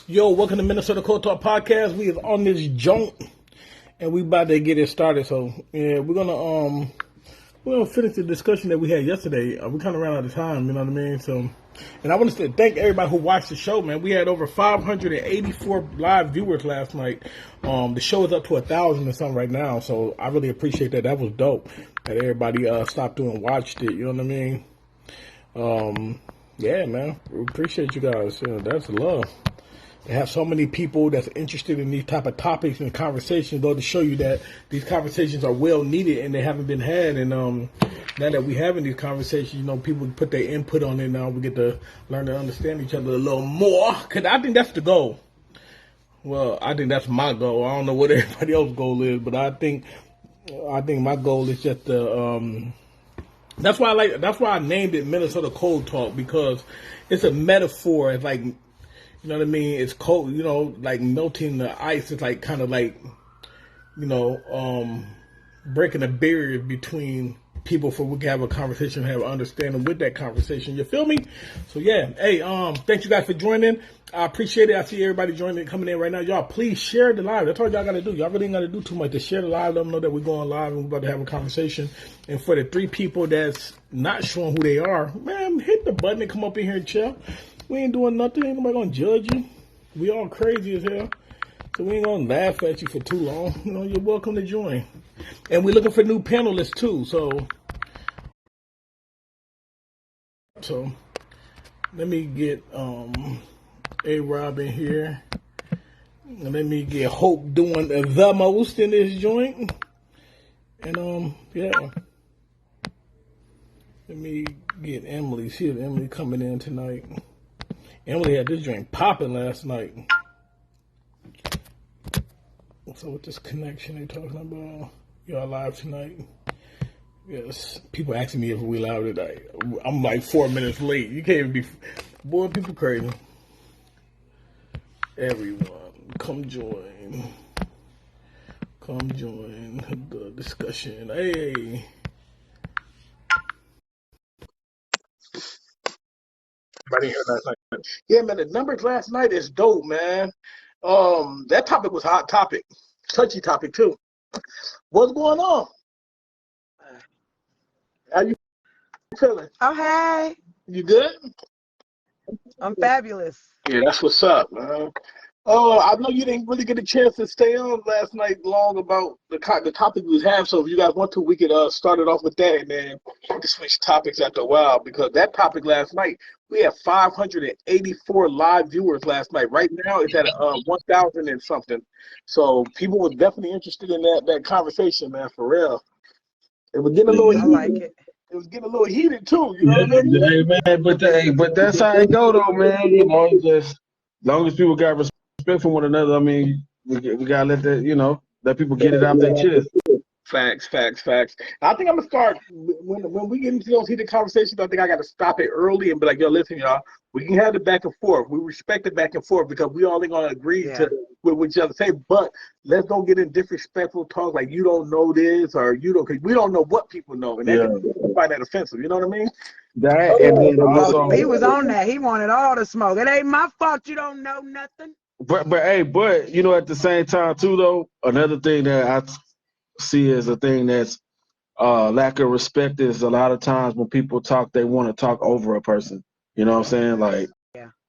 Yo, welcome to Minnesota talk.Podcast. We is on this junk, and we about to get it started. So yeah, we're gonna finish the discussion that we had yesterday. We kind of ran out of time, you know what I mean? So, and I want to thank everybody who watched the show, man. We had over 584 live viewers last night. The show is up to 1,000 or something right now, so I really appreciate that. That was dope that everybody stopped through and watched it. You know what I mean? Yeah, man, we appreciate you guys. That's love. To have so many people that's interested in these type of topics and conversations, though, to show you that these conversations are well needed and they haven't been had. And now that we having these conversations, people put their input on it. Now we get to learn to understand each other a little more. Cause I think that's the goal. Well, I think that's my goal. I don't know what everybody else's goal is, but I think my goal is just to. That's why I named it Minnesota Cold Talk, because it's a metaphor. It's like. You know what I mean? It's cold, like melting the ice. It's like kind of like, breaking a barrier between people for we can have a conversation, have an understanding with that conversation. You feel me? So yeah, hey, thank you guys for joining. I appreciate it. I see everybody coming in right now. Y'all, please share the live. That's all y'all got to do. Y'all really ain't got to do too much to share the live. Let them know that we're going live and we're about to have a conversation. And for the 3 people that's not showing who they are, man, hit the button and come up in here and chill. We ain't doing nothing. Ain't nobody gonna judge you. We all crazy as hell. So we ain't gonna laugh at you for too long. You're welcome to join. And we're looking for new panelists too. So let me get A-Rob in here. And let me get Hope doing the most in this joint. And yeah. Let me get Emily. See if Emily coming in tonight. Emily had this drink popping last night. So with this connection they're talking about, y'all live tonight? Yes. People asking me if we live today. I'm like 4 minutes late. You can't even be. Boy, people crazy. Everyone, come join. Come join the discussion. Hey. Here last night. Yeah, man, the numbers last night is dope, man. That topic was a hot topic, touchy topic too. What's going on? How you feeling? Oh, hey. You good? I'm fabulous. Yeah, that's what's up, man. Oh, I know you didn't really get a chance to stay on last night long about the topic we was having. So if you guys want to, we could start it off with that, and then we can switch topics after a while, because that topic last night, we had 584 live viewers last night. Right now, it's at 1,000 and something. So people were definitely interested in that conversation, man, for real. It was getting a little heated. I like it. It was getting a little heated too. You know what I mean? Hey, man, but that's how it go, though, man. Just as long as people got respect for one another. I mean, we gotta let that, let people get it out their chest. Facts. I think I'm gonna start when we get into those heated conversations. I think I got to stop it early and be like, "Yo, listen, y'all. We can have the back and forth. We respect the back and forth because we all ain't gonna agree to what each other say. But let's don't get in disrespectful talk like you don't know this or you don't. Cause we don't know what people know, and that can find that offensive. You know what I mean? That and then also he was on that. He wanted all the smoke. It ain't my fault you don't know nothing. But at the same time too, though, another thing that I see as a thing that's lack of respect is a lot of times when people talk, they want to talk over a person. You know what I'm saying? Like,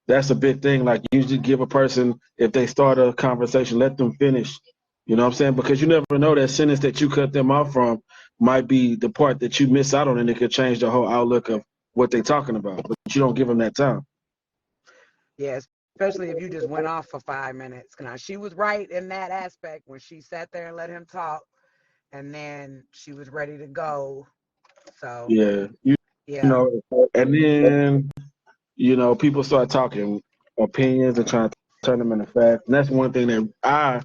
that's a big thing. Like, usually give a person, if they start a conversation, let them finish. You know what I'm saying? Because you never know, that sentence that you cut them off from might be the part that you miss out on, and it could change the whole outlook of what they're talking about. But you don't give them that time. Yes. Especially if you just went off for 5 minutes. Now, she was right in that aspect when she sat there and let him talk, and then she was ready to go. So you know, and then people start talking opinions and trying to turn them into facts, and that's one thing that I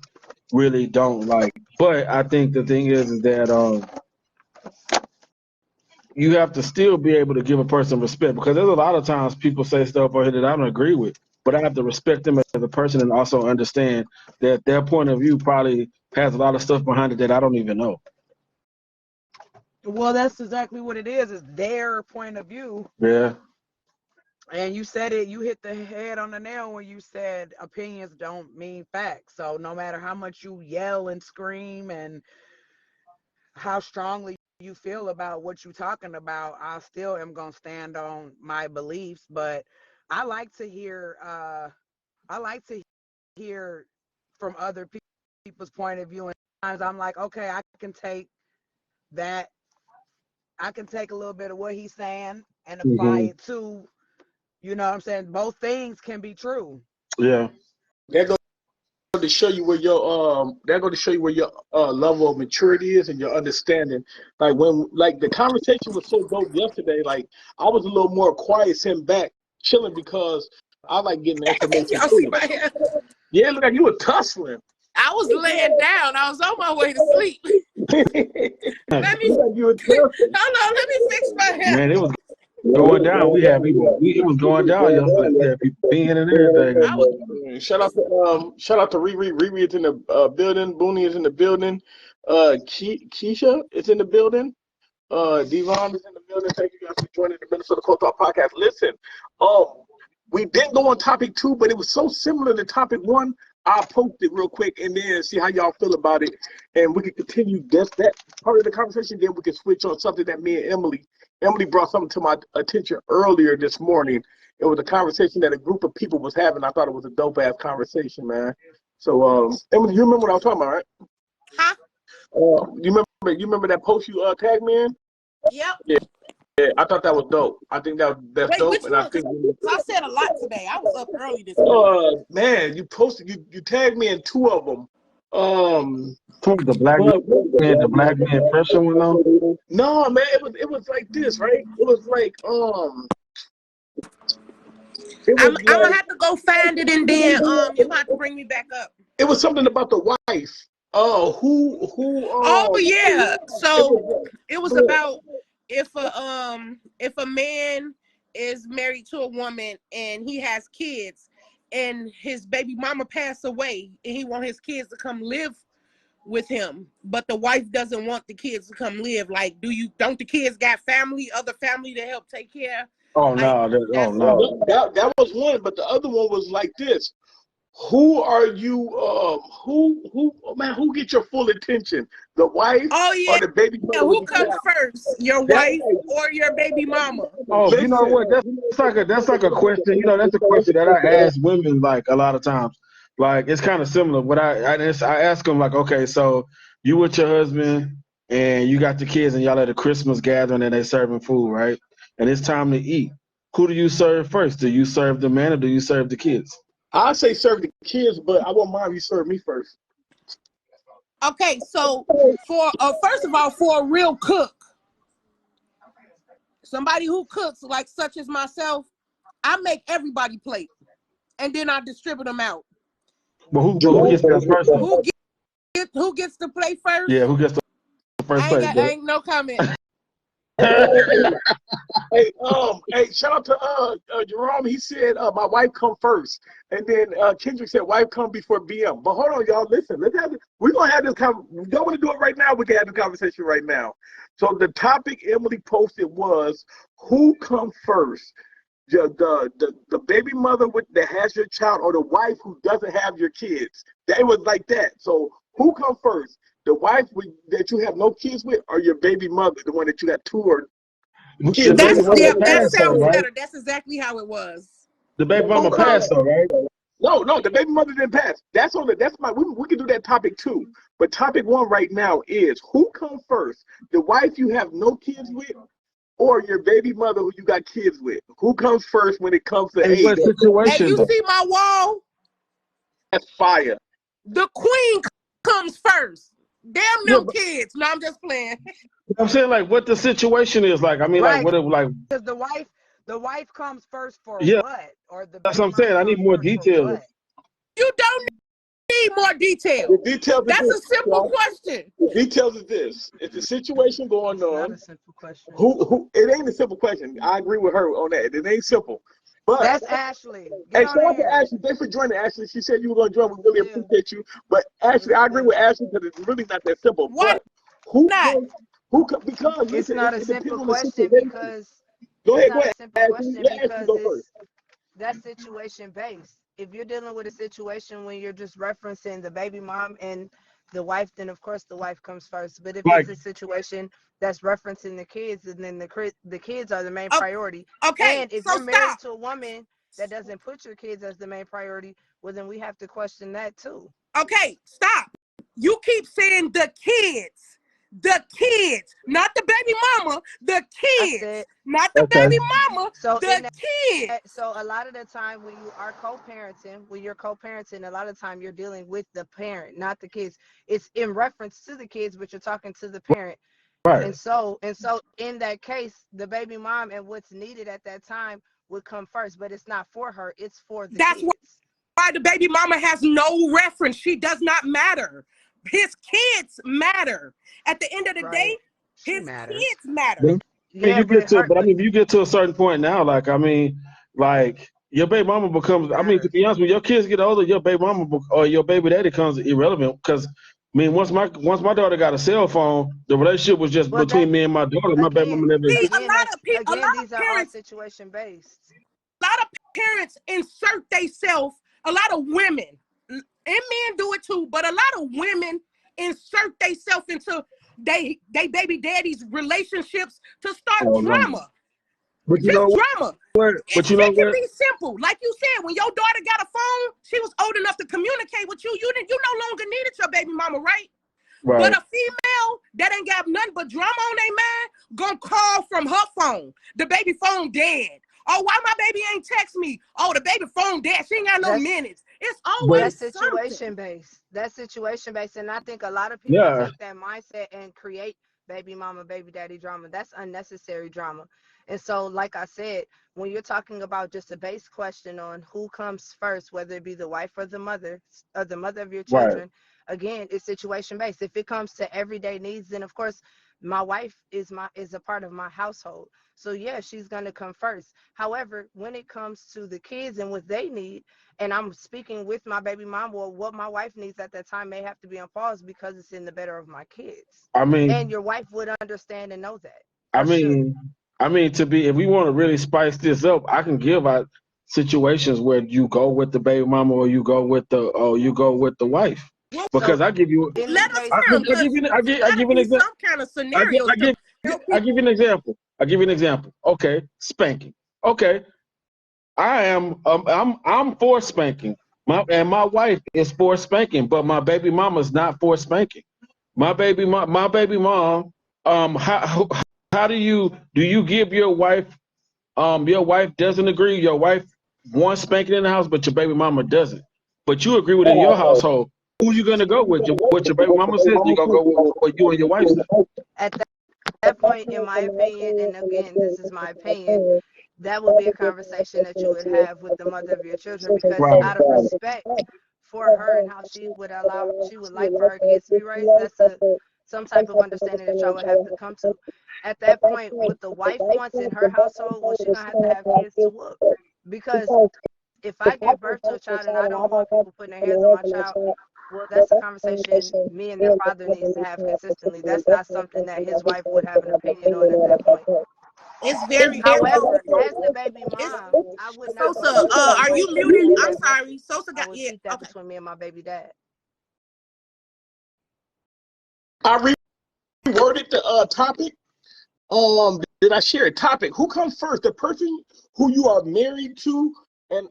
really don't like. But I think the thing is that you have to still be able to give a person respect, because there's a lot of times people say stuff over here that I don't agree with. But I have to respect them as a person and also understand that their point of view probably has a lot of stuff behind it that I don't even know. Well, that's exactly what it is their point of view. Yeah. And you said it, you hit the head on the nail when you said opinions don't mean facts. So no matter how much you yell and scream and how strongly you feel about what you're talking about, I still am gonna stand on my beliefs. But I like to hear I like to hear from other people's point of view. And sometimes I'm like, okay, I can take that, I can take a little bit of what he's saying and apply it to, you know what I'm saying? Both things can be true. Yeah. That goes to show you where your level of maturity is and your understanding. Like the conversation was so dope yesterday. Like I was a little more quiet, sitting back, chilling because I like getting the information Y'all see too. my hair? Yeah, look like you were tussling. I was laying down. I was on my way to sleep. Let me Look like you were tussling. hold on. Let me fix my hair. Man, it was going down. We had people. It was going down yesterday. We had people being and everything. I was Shout out to Riri. Riri is in the building. Booney is in the building. Keisha is in the building. Devon is in the building. Thank you guys for joining the Minnesota Talk Podcast. Listen, we didn't go on topic 2, but it was so similar to topic 1. I'll post it real quick and then see how y'all feel about it. And we can continue that part of the conversation. Then we can switch on something that me and Emily brought something to my attention earlier this morning. It was a conversation that a group of people was having. I thought it was a dope-ass conversation, man. So, Emily, you remember what I was talking about, right? huh? You remember that post you tagged me in? Yep. Yeah, I thought that was dope. I think that's Wait, dope. which And one? I think I said a lot today. I was up early this morning. man, you posted you tagged me in 2 of them. The black man pressure went on. No, man, it was like this, right? It was like I'm gonna have to go find it and then you have to bring me back up. it was something about the wife. Oh yeah. So it was about if a man is married to a woman and he has kids and his baby mama passed away and he want his kids to come live with him, but the wife doesn't want the kids to come live. Like, don't the kids got other family to help take care? Oh Like, no! That was one, but the other one was like this. Who are you? Who get your full attention? The wife or the baby mother? Who comes first, your wife or your baby mama? Oh, you know what? That's like a question. You know, that's a question that I ask women like a lot of times. Like it's kind of similar. What I ask them like, okay, so you with your husband and you got the kids and y'all at a Christmas gathering and they serving food, right? And it's time to eat. Who do you serve first? Do you serve the man or do you serve the kids? I say serve the kids, but I won't mind if you serve me first. Okay, so for first of all, for a real cook, somebody who cooks like such as myself, I make everybody plate, and then I distribute them out. But who gets the first? Who gets to play first? Yeah, who gets the first plate? Ain't no comment. Hey, shout out to Jerome. He said my wife come first, and then Kendrick said wife come before BM. But hold on, y'all. Listen, we're gonna have this. We don't want to do it right now. We can have the conversation right now. So the topic Emily posted was who come first, the baby mother that has your child, or the wife who doesn't have your kids. It was like that. So who come first? The wife that you have no kids with, or your baby mother, the one that you got 2 or kids? That sounds better. That's exactly how it was. The baby mama passed, though, right? No, the baby mother didn't pass. That's we can do that topic 2. But topic 1 right now is who comes first? The wife you have no kids with, or your baby mother who you got kids with? Who comes first when it comes to age? Hey, you see my wall? That's fire. The queen comes first. Damn no kids. No, I'm just playing. I'm saying like what the situation is like. I mean, Right. like what it like. Because the wife comes first for Yeah. what? Or the That's what I'm saying. I need more details. You don't need more details. The details. That's a simple question. The details is this: it's a situation going on. Not a simple question. Who? It ain't a simple question. I agree with her on that. It ain't simple. But that's Ashley. Hey, shout out to Ashley. Thanks for joining, Ashley. She said you were going to join. We really appreciate you. But Ashley, I agree with Ashley because it's really not that simple. Why but who not? because It's not a simple question Go It's ahead, go not a ahead. simple question Let Ashley because go first. that's situation based. If you're dealing with a situation when you're just referencing the baby mom and the wife, then of course the wife comes first. But if Like, it's a situation that's referencing the kids, and then the kids are the main Oh, priority. okay, And if so you're married stop. to a woman that doesn't put your kids as the main priority, well then we have to question that too. Okay, stop. You keep saying the kids, not the baby mama, the I kids, said not the okay, baby mama, so in the kids. so a lot of the time when you are when you're co-parenting, a lot of the time you're dealing with the parent, not the kids. It's in reference to the kids, but you're talking to the parent. right. And so in that case, the baby mom and what's needed at that time would come first, but it's not for her, it's for the That's kids. why the baby mama has no reference. She does not matter. His kids matter. At the end of the Right. day, She his matters. kids matter. But I mean, Yeah, you get but to, her but I mean, if you get to a certain point now, like, I mean, like your baby mama becomes. I mean, to matters. be honest with you, your kids get older, your baby mama or your baby daddy becomes irrelevant. Because I mean, once my daughter got a cell phone, the relationship was just Well, between that's me and my daughter. My baby mama never See, existed. a lot these of are all parents, situation based. a lot of parents insert themselves. A lot of women and men do it too, but a lot of women insert themselves into they baby daddy's relationships to start Oh, no. drama. But you Just know drama. what? It, But you know it can what? be simple. Like you said, when your daughter got a phone, she was old enough to communicate with you. You no longer needed your baby mama, right? But Right. a female that ain't got nothing but drama on their mind gonna call from her phone. The baby phone dead. Oh, why my baby ain't text me? Oh, the baby phone dead. She ain't got no That's minutes. It's But always that's something. situation based. That's situation based. And I think a lot of people yeah, take that mindset and create baby mama, baby daddy drama. That's unnecessary drama. And so, like I said, when you're talking about just a base question on who comes first, whether it be the wife or the mother of your right. children, again, it's situation based. If it comes to everyday needs, then of course my wife is a part of my household. So yeah, she's gonna come first. However, when it comes to the kids and what they need, and I'm speaking with my baby mom, well, what my wife needs at that time may have to be on pause because it's in the better of my kids. I mean, And your wife would understand and know that, I or should. mean, I mean, if we want to really spice this up, I can give out situations where you go with the baby mama or you go with the wife. Well, Because So I give you, in the let us case, hear them I give because you, it I got to give an be example. some kind of scenarios to help I people. give you an example. I give you an example. Okay, spanking. Okay, I'm for spanking. My wife is for spanking, but my baby mama's not for spanking. My baby mom. How do you give your wife doesn't agree. Your wife wants spanking in the house, but your baby mama doesn't. But you agree with it in your household. Who you gonna go with? What your baby mama says? You gonna go with what you and your wife say? at that point, in my opinion, and again, this is my opinion, that would be a conversation that you would have with the mother of your children, because Right. out of respect for her and how she would like for her kids to be raised, that's some type of understanding that y'all would have to come to. At that point, what the wife wants in her household, well, she's gonna have kids to whoop. Because if I give birth to a child and I don't want people putting their hands on my child, well, that's a conversation me and their father needs to have consistently. That's not something that his wife would have an opinion on at that point. It's very However, as the baby it's mom, I would not Sosa. want to keep that Are you between muted? me and I'm my baby. sorry. Sosa I got would yeah. keep that Okay. between me and my baby dad. I reworded the topic. Did I share a topic? Who comes first? The person who you are married to and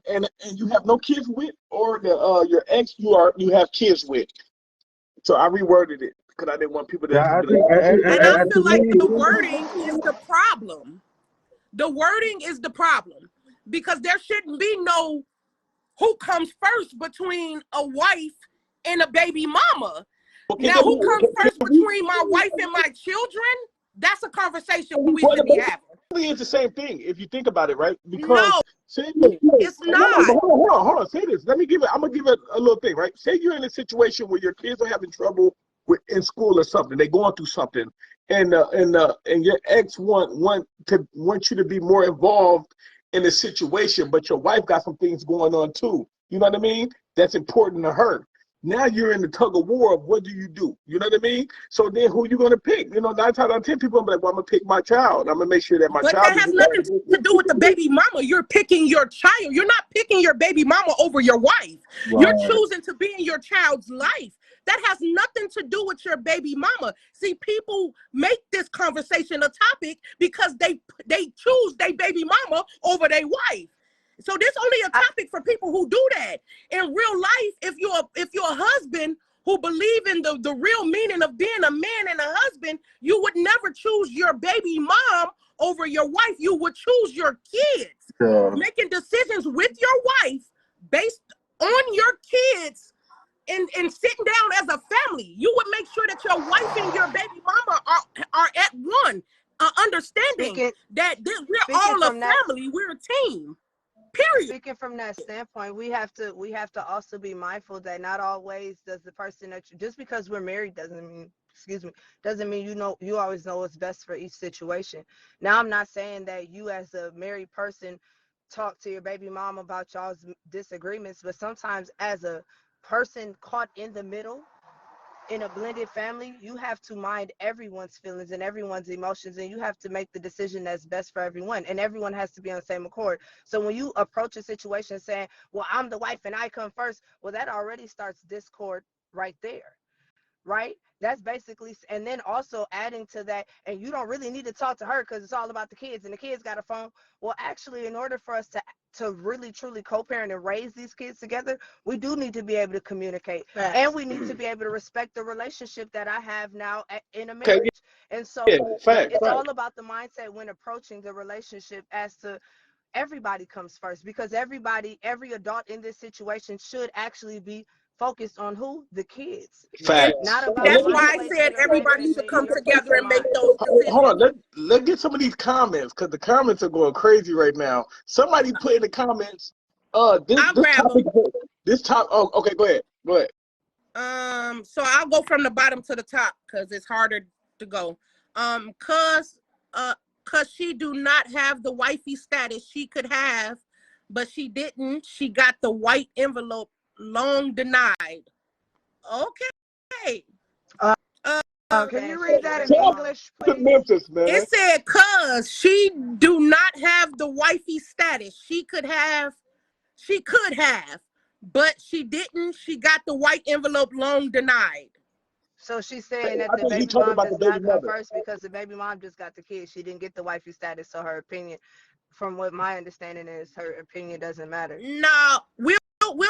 you have no kids with, or the your ex you have kids with? So I reworded it because I didn't want people to Yeah, I be think, like, And I to feel like me, the wording is the problem. The wording is the problem because there shouldn't be no who comes first between a wife and a baby mama. okay, Now, who comes first between my wife and my children? That's a conversation we should be having. it's the same thing if you think about it, right? Because No, say it's not. hold on, say this. I'm gonna give it a little thing, right? Say you're in a situation where your kids are having trouble in school or something, they're going through something, and your ex want you to be more involved in the situation, but your wife got some things going on too. You know what I mean? That's important to her. Now you're in the tug of war of what do you do? You know what I mean? So then who you gonna pick? You know, 9 times out of 10 people, I'm like, well, I'm gonna pick my child. I'm gonna make sure that my But child that is has nothing to do with the baby mama. You're picking your child. You're not picking your baby mama over your wife. You're right. choosing to be in your child's life. That has nothing to do with your baby mama. See, people make this conversation a topic because they choose their baby mama over their wife. So this only a topic for people who do that. In real life, if you're a husband who believe in the real meaning of being a man and a husband, you would never choose your baby mom over your wife. You would choose your kids. Yeah. Making decisions with your wife based on your kids and sitting down as a family. You would make sure that your wife and your baby mama are at one, understanding that we're all a family, we're a team. Period. Speaking from that standpoint, we have to also be mindful that not always does the person that just because we're married doesn't mean you always know what's best for each situation. Now, I'm not saying that you as a married person talk to your baby mom about y'all's disagreements, but sometimes as a person caught in the middle in a blended family, you have to mind everyone's feelings and everyone's emotions, and you have to make the decision that's best for everyone, and everyone has to be on the same accord. So when you approach a situation saying, well, I'm the wife and I come first, well, that already starts discord right there, right? That's basically, and then also adding to that, and you don't really need to talk to her because it's all about the kids and the kids got a phone. Well, actually, in order for us to really truly co-parent and raise these kids together, we do need to be able to communicate. Facts. And we need to be able to respect the relationship that I have now in a marriage. Okay. And so it's all about the mindset when approaching the relationship as to everybody comes first, because every adult in this situation should actually be focused on who? The kids. Facts. Not about That's why I said everybody should come together and make those decisions. Hold on, let's get some of these comments because the comments are going crazy right now. Somebody put in the comments, this topic. Oh, okay, go ahead. So I'll go from the bottom to the top because it's harder to go. Cause she do not have the wifey status she could have, but she didn't. She got the white envelope long denied. Okay. Can you read that in English, please? Memphis, man. It said, cause she do not have the wifey status she could have, but she didn't. She got the white envelope long denied. So she's saying that the baby mom does not come first because the baby mom just got the kid. She didn't get the wifey status, so her opinion, from what my understanding is, her opinion doesn't matter. No, we'll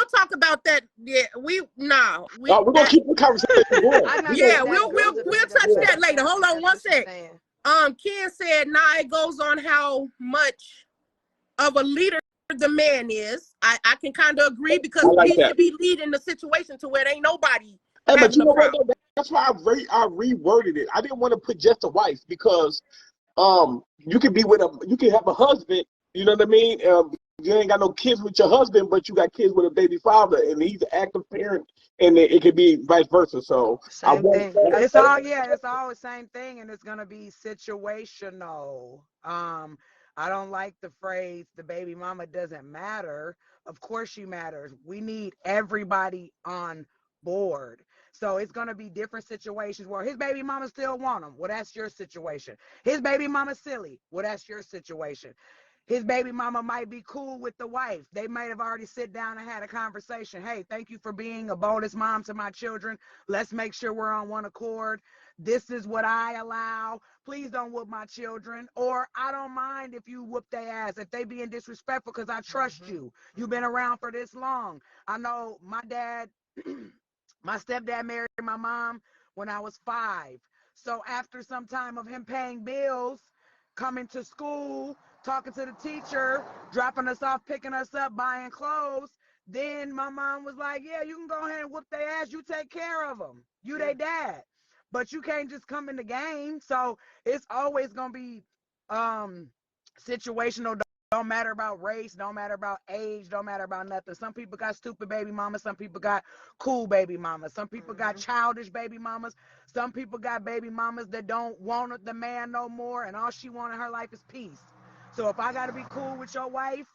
talk about that. Yeah, we're gonna keep the conversation going. Yeah, we'll touch that later. Hold on one sec. Ken said, it goes on how much of a leader the man is. I can kind of agree because he should be leading the situation to where there ain't nobody. Hey, but you know what? That's why I reworded it. I didn't want to put just a wife because you can have a husband. You know what I mean? You ain't got no kids with your husband, but you got kids with a baby father, and he's an active parent, and it could be vice versa. So same thing. It's all the same thing, and it's gonna be situational. I don't like the phrase "the baby mama doesn't matter." Of course, she matters. We need everybody on board. So it's going to be different situations where his baby mama still want him. Well, that's your situation. His baby mama silly. Well, that's your situation. His baby mama might be cool with the wife. They might have already sit down and had a conversation. Hey, thank you for being a bonus mom to my children. Let's make sure we're on one accord. This is what I allow. Please don't whoop my children. Or I don't mind if you whoop their ass, if they being disrespectful, because I trust you. You've been around for this long. I know my dad, my stepdad married my mom when I was 5. So after some time of him paying bills, coming to school, talking to the teacher, dropping us off, picking us up, buying clothes, then my mom was like, yeah, you can go ahead and whoop their ass. You take care of them. You their dad. But you can't just come in the game. So it's always going to be situational. Don't matter about race, don't matter about age, don't matter about nothing. Some people got stupid baby mamas, some people got cool baby mamas, some people got childish baby mamas, some people got baby mamas that don't want the man no more, and all she want in her life is peace. So if I got to be cool with your wife,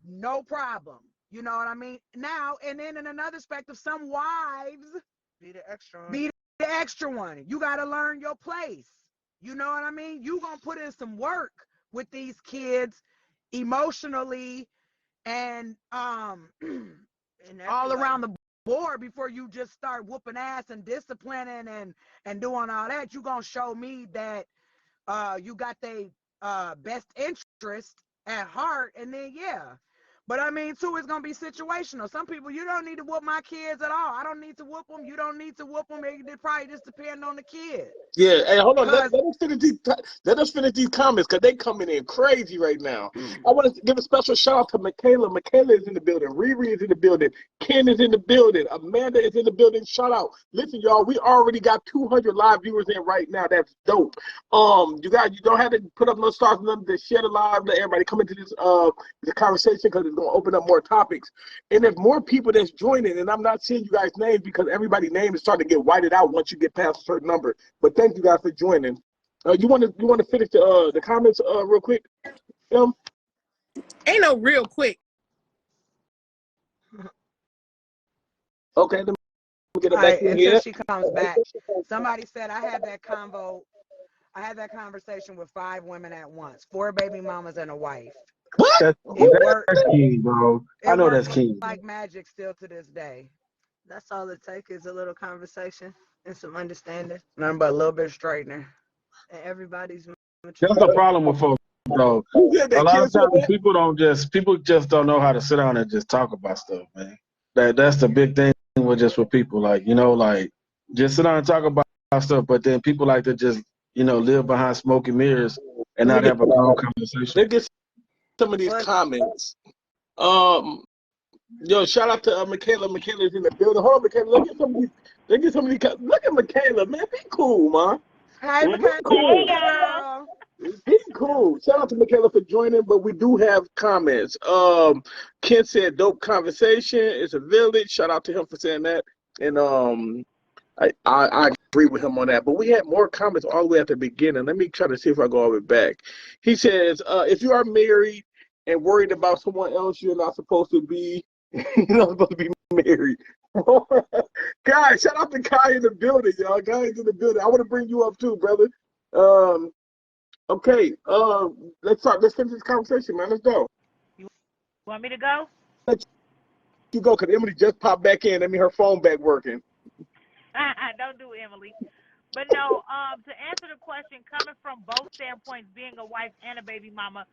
no problem. You know what I mean? Now, and then in another perspective, some wives Be the extra one. be the extra one. You got to learn your place. You know what I mean? You going to put in some work with these kids emotionally and In all every way. around the board before you just start whooping ass and disciplining and doing all that. You going to show me that you got their best interest at heart, and then but I mean too, it's gonna be situational. Some people, you don't need to whoop my kids at all. I don't need to whoop them. You don't need to whoop them. It probably just depend on the kid. Yeah, hey, hold on. Cause Let us finish these comments because they coming in crazy right now. I want to give a special shout out to Michaela. Michaela is in the building. Riri is in the building. Ken is in the building. Amanda is in the building. Shout out. Listen, y'all, we already got 200 live viewers in right now. That's dope. You don't have to put up no stars, nothing to share the live. Let everybody come into this conversation because it's gonna open up more topics. And there's more people that's joining, and I'm not seeing you guys' names because everybody's name is starting to get whited out once you get past a certain number. But thank you guys for joining. You want to finish the comments real quick? Ain't no real quick. Okay, let me get it all back right, in until here. she comes back. Somebody said I had that conversation with 5 women at once, 4 baby mamas and a wife. What? It worked. That's key, bro. I It know works that's key. like magic still to this day. That's all it takes is a little conversation and some understanding. Nothing but a little bit straightening. And everybody's mature. That's the problem with folks, though. Who said A that? lot Ken of said times that? people just don't know how to sit down and just talk about stuff, man. That's the big thing with people, like, like just sit down and talk about stuff, but then people like to just, live behind smoky mirrors and Let me not get have a calm conversation. let's get some of these But comments. Yo, shout out to Michaela. Michaela's in the building. Hold on, Michaela. Look at some of these. Look at Michaela, man. Be cool, man. Hey, Be Michaela. cool. Girl. Be cool. Shout out to Michaela for joining, but we do have comments. Ken said, "Dope conversation. It's a village." Shout out to him for saying that, and I agree with him on that. But we had more comments all the way at the beginning. Let me try to see if I go all the way back. He says, "If you are married and worried about someone else, you're not supposed to be. You're not supposed to be married." Guys, shout out to Kai in the building, y'all. Guy is in the building. I want to bring you up too, brother. Okay, let's start. Let's finish this conversation, man. Let's go. You want me to go? Let you go, because Emily just popped back in. That means her phone back working. Don't do Emily. But no, to answer the question, coming from both standpoints, being a wife and a baby mama,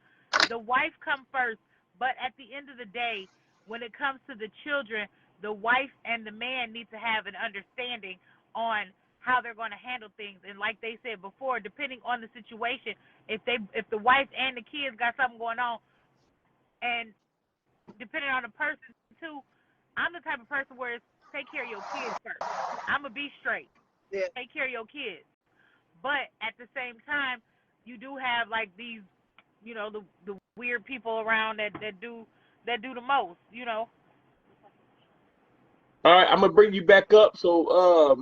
the wife come first. But at the end of the day, when it comes to the children, the wife and the man need to have an understanding on how they're going to handle things. And like they said before, depending on the situation, if the wife and the kids got something going on, and depending on the person too, I'm the type of person where it's take care of your kids first. I'm going to be straight. yeah, Take care of your kids. But at the same time, you do have like these, the weird people around that do the most. All right, I'm gonna bring you back up. So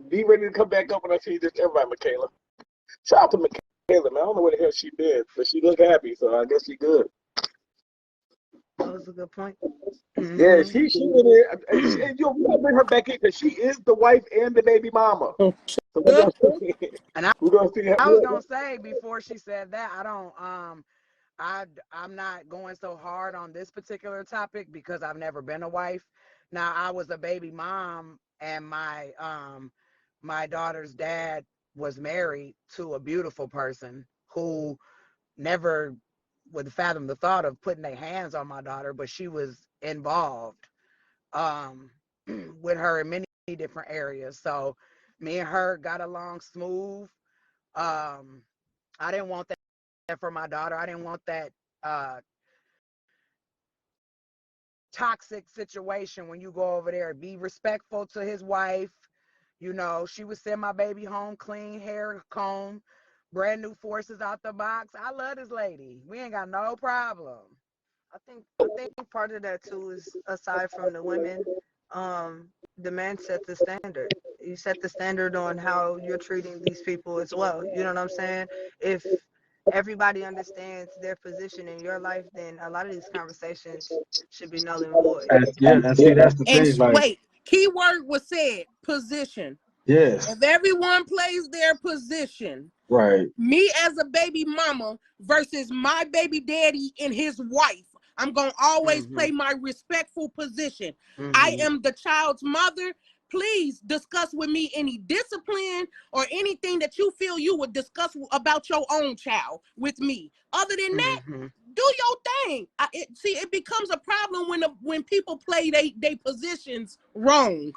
be ready to come back up when I see this. Everybody, Michaela. Shout out to Michaela, man. I don't know where the hell she been, but she look happy, so I guess she good. that was a good point. Yeah, Mm-hmm. she in there. And we gotta bring her back in because she is the wife and the baby mama. Oh, So we're gonna see. And I We're gonna see. was gonna say before she said that, I'm not going so hard on this particular topic because I've never been a wife. Now I was a baby mom, and my daughter's dad was married to a beautiful person who never would fathom the thought of putting their hands on my daughter, but she was involved with her in many different areas. So me and her got along smooth. I didn't want that for my daughter. I didn't want that toxic situation when you go over there. Be respectful to his wife. She would send my baby home clean, hair comb, brand new forces out the box. I love this lady. We ain't got no problem. I think part of that too is, aside from the women, the man set the standard. You set the standard on how you're treating these people as well. You know what I'm saying? If everybody understands their position in your life, then a lot of these conversations should be null and void. And see, that's the And thing. Like, wait, key word was said, position. yes, If everyone plays their position, right. me as a baby mama versus my baby daddy and his wife, I'm going to always play my respectful position. I am the child's mother. Please discuss with me any discipline or anything that you feel you would discuss about your own child with me. Other than that, do your thing. It becomes a problem when people play they positions wrong.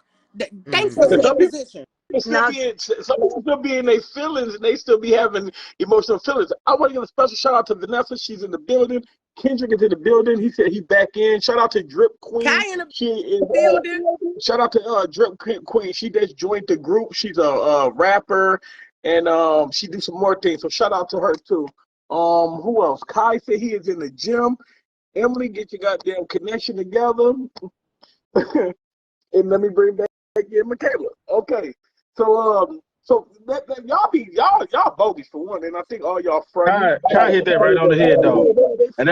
Thanks for your position. Some people still be in their feelings and they still be having emotional feelings. I want to give a special shout out to Vanessa. She's in the building. Kendrick is in the building. He said he back in. Shout out to Drip Queen. Kai in the She is building. Shout out to Drip Queen. She just joined the group. She's a rapper and she do some more things. So shout out to her too. Who else? Kai said he is in the gym. Emily, get your goddamn connection together. And let me bring back in Michaela. Okay. So that y'all bogus for one, and I think all y'all friends. Kai hit that right on the head though. And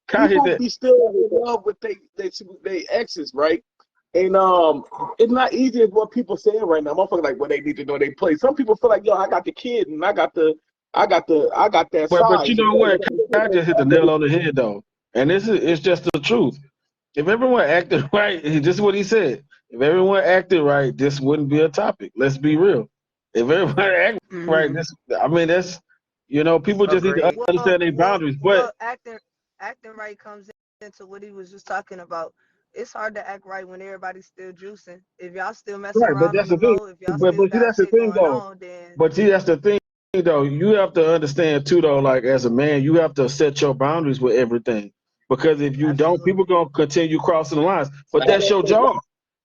Kai hit that. Be still in love with they exes, right? And it's not easy as what people saying right now. Motherfuckers like, well, they need to know they play. Some people feel like, yo, I got the kid and I got that. But you know what? Kai just hit the nail on the head though, and it's just the truth. If everyone acted right, this is what he said. If everyone acted right, this wouldn't be a topic. Let's be real. If everyone acted right, that's people just need to understand their boundaries. But acting right comes into what he was just talking about. It's hard to act right when everybody's still juicing. If y'all still messing around, but that's the thing. if y'all But still see, that's the thing though. But see, that's the thing though. You have to understand too though. Like as a man, you have to set your boundaries with everything. Because if you don't, people gonna continue crossing the lines. But that's your job.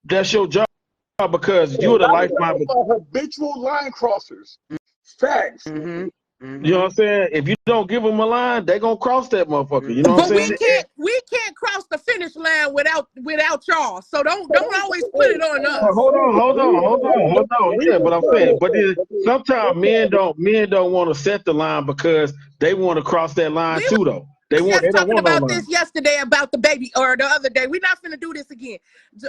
That's your job because you're the lifeline. Habitual line crossers. Facts. You know what I'm saying? If you don't give them a line, they gonna cross that motherfucker. You know what I'm saying? We can't cross the finish line without y'all. So don't always put it on us. Hold on. Yeah, but I'm saying, but then sometimes men don't want to set the line because they want to cross that line too, though. They don't want about no this line. yesterday about the baby or the other day. We're not finna do this again.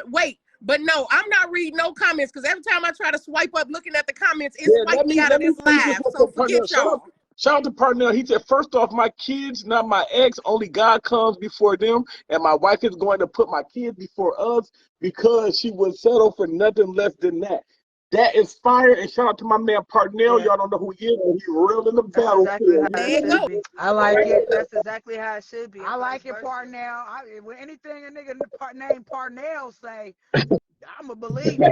Wait, but no, I'm not reading no comments because every time I try to swipe up looking at the comments, it swipes me out of this live. So forget y'all. Shout out to Parnell. He said, first off, my kids, not my ex. Only God comes before them. And my wife is going to put my kids before us because she would settle for nothing less than that. That is fire. And shout out to my man Parnell. Y'all don't know who he is. He's real in the battle. Exactly I like it. That's exactly how it should be. I like it, Parnell. When anything a nigga named Parnell say, I'm a believer.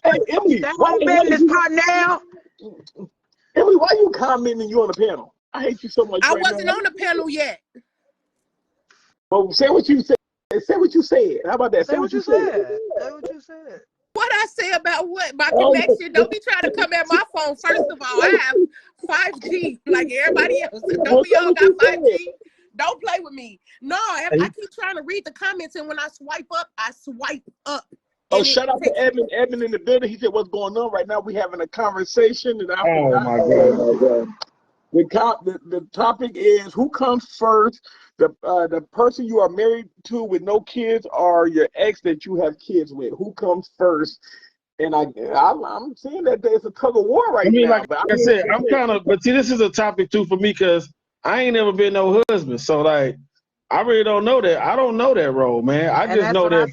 Hey, Emily, That's my business, Parnell. Emily, why you commenting you on the panel? I hate you so much. I wasn't on the panel yet. Well, say what you said. Say what you said. How about that? Say what you said. Say what you said. What I say about what? My connection. Don't be trying to come at my phone. First of all, I have 5G like everybody else. Don't we all got 5G? Don't play with me. No, I keep trying to read the comments, and when I swipe up, I swipe up. Oh, shout out to Edmund. Edmund in the building. He said, what's going on right now? We're having a conversation. And my God. The topic is who comes first, the person you are married to with no kids or your ex that you have kids with. Who comes first? And I'm seeing that there's a tug of war right now. Like I said, but see, this is a topic too for me because I ain't never been no husband. So like, I really don't know that. I don't know that role, man. I just know that.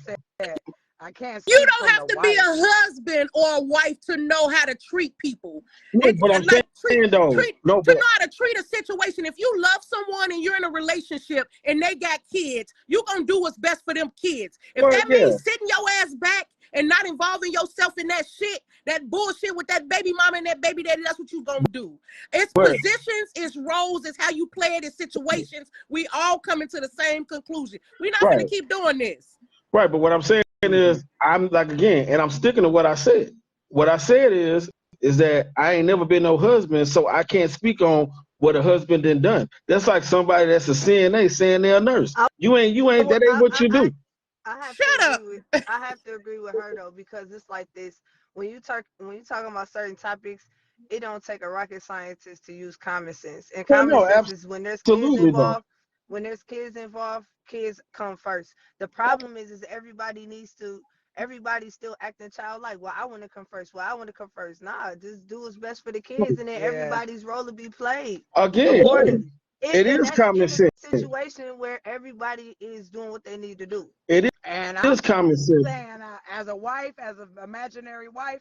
I can't. You don't have to be a husband or a wife to know how to treat people. No, but I'm saying though, to know how to treat a situation. If you love someone and you're in a relationship and they got kids, you're gonna do what's best for them kids. If that means sitting your ass back and not involving yourself in that shit, that bullshit with that baby mama and that baby daddy, that's what you gonna do. It's positions, it's roles, it's how you play it in situations. We all coming to the same conclusion. We're not gonna keep doing this. Right, but what I'm saying is, I'm like, again, and I'm sticking to what I said. What I said is that I ain't never been no husband, so I can't speak on what a husband done. That's like somebody that's a CNA saying they're a nurse. You ain't that ain't what you do. I have to agree with her though, because it's like this. When you talking about certain topics, it don't take a rocket scientist to use common sense. And Well, common no, sense is when there's kids absolutely though. involved. When there's kids involved, kids come first. The problem is everybody's still acting childlike. Well, I want to come first. Well, I want to come first. Nah, just do what's best for the kids, and then Yeah. everybody's role will be played Again, accordingly. it is That's common in sense. a situation where everybody is doing what they need to do. It And is common sense. saying, as a wife, as an imaginary wife,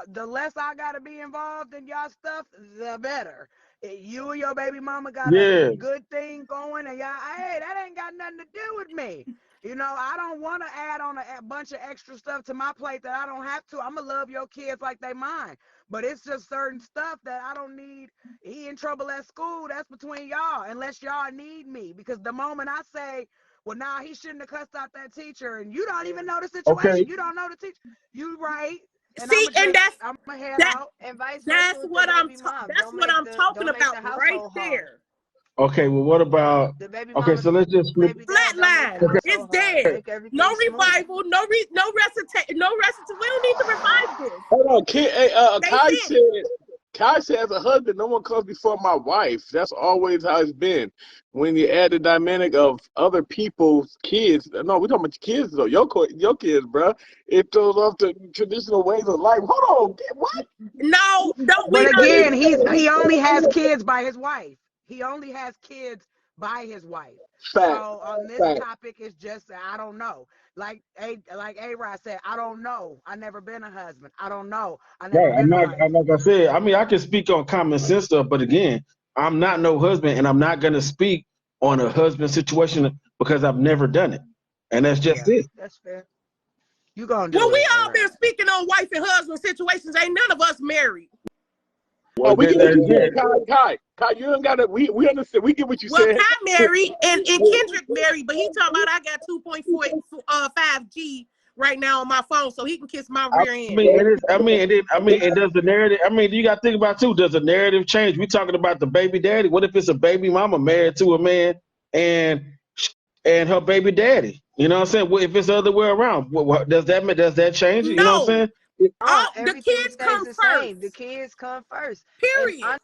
the less I gotta be involved in y'all stuff, the better. You and your baby mama got Yeah. a good thing going, and y'all, hey, that ain't got nothing to do with me. You know, I don't want to add on a bunch of extra stuff to my plate that I don't have to. I'm gonna love your kids like they mine, but it's just certain stuff that I don't need. He in trouble at school, that's between y'all, unless y'all need me. Because the moment I say, well, nah, he shouldn't have cussed out that teacher, and you don't even know the situation, Okay. you don't know the teacher, you right. And See, and I'm gonna head that- out. And vice that's versa with what the I'm baby mom. that's Don't what make I'm talking don't make about the right household hard. there. Okay, well, what about? The baby Okay, mama, so let's just flip. baby dad, don't make the Flatline. household It's hard. dead. Make everything No smooth. revival, no recitation. We don't need to revive this. Hold on, They Kai said it. said, as a husband, no one comes before my wife. That's always how it's been. When you add the dynamic of other people's kids, no, we're talking about your kids though. Your kids, bro. It throws off the traditional ways of life. Hold on, what? No, don't we But not? again, he only has kids by his wife. He only has kids by his wife. Fact. So on this Fact. topic, it's just I don't know. Like A-Rod said, I don't know. I never been a husband. I don't know. I never Right, been a wife. like I said, I mean, I can speak on common sense stuff, but again, I'm not no husband, and I'm not gonna speak on a husband situation because I've never done it, and that's just Yeah. it. That's fair. You gonna do Well, we it, all been A-Rod. speaking on wife and husband situations. Ain't none of us married. Oh, we get what you Again, said, Kai. You don't gotta. We understand. We get what you Well, said. Kai married and Kendrick married, but he talking about I got 5G right now on my phone, so he can kiss my rear end. And does the narrative? I mean, you got to think about too. Does the narrative change? We talking about the baby daddy. What if it's a baby mama married to a man and her baby daddy? You know what I'm saying? What if it's the other way around? What does that change it? You know what I'm No, saying? the Everything kids stays come the same. first. The kids come first. Period.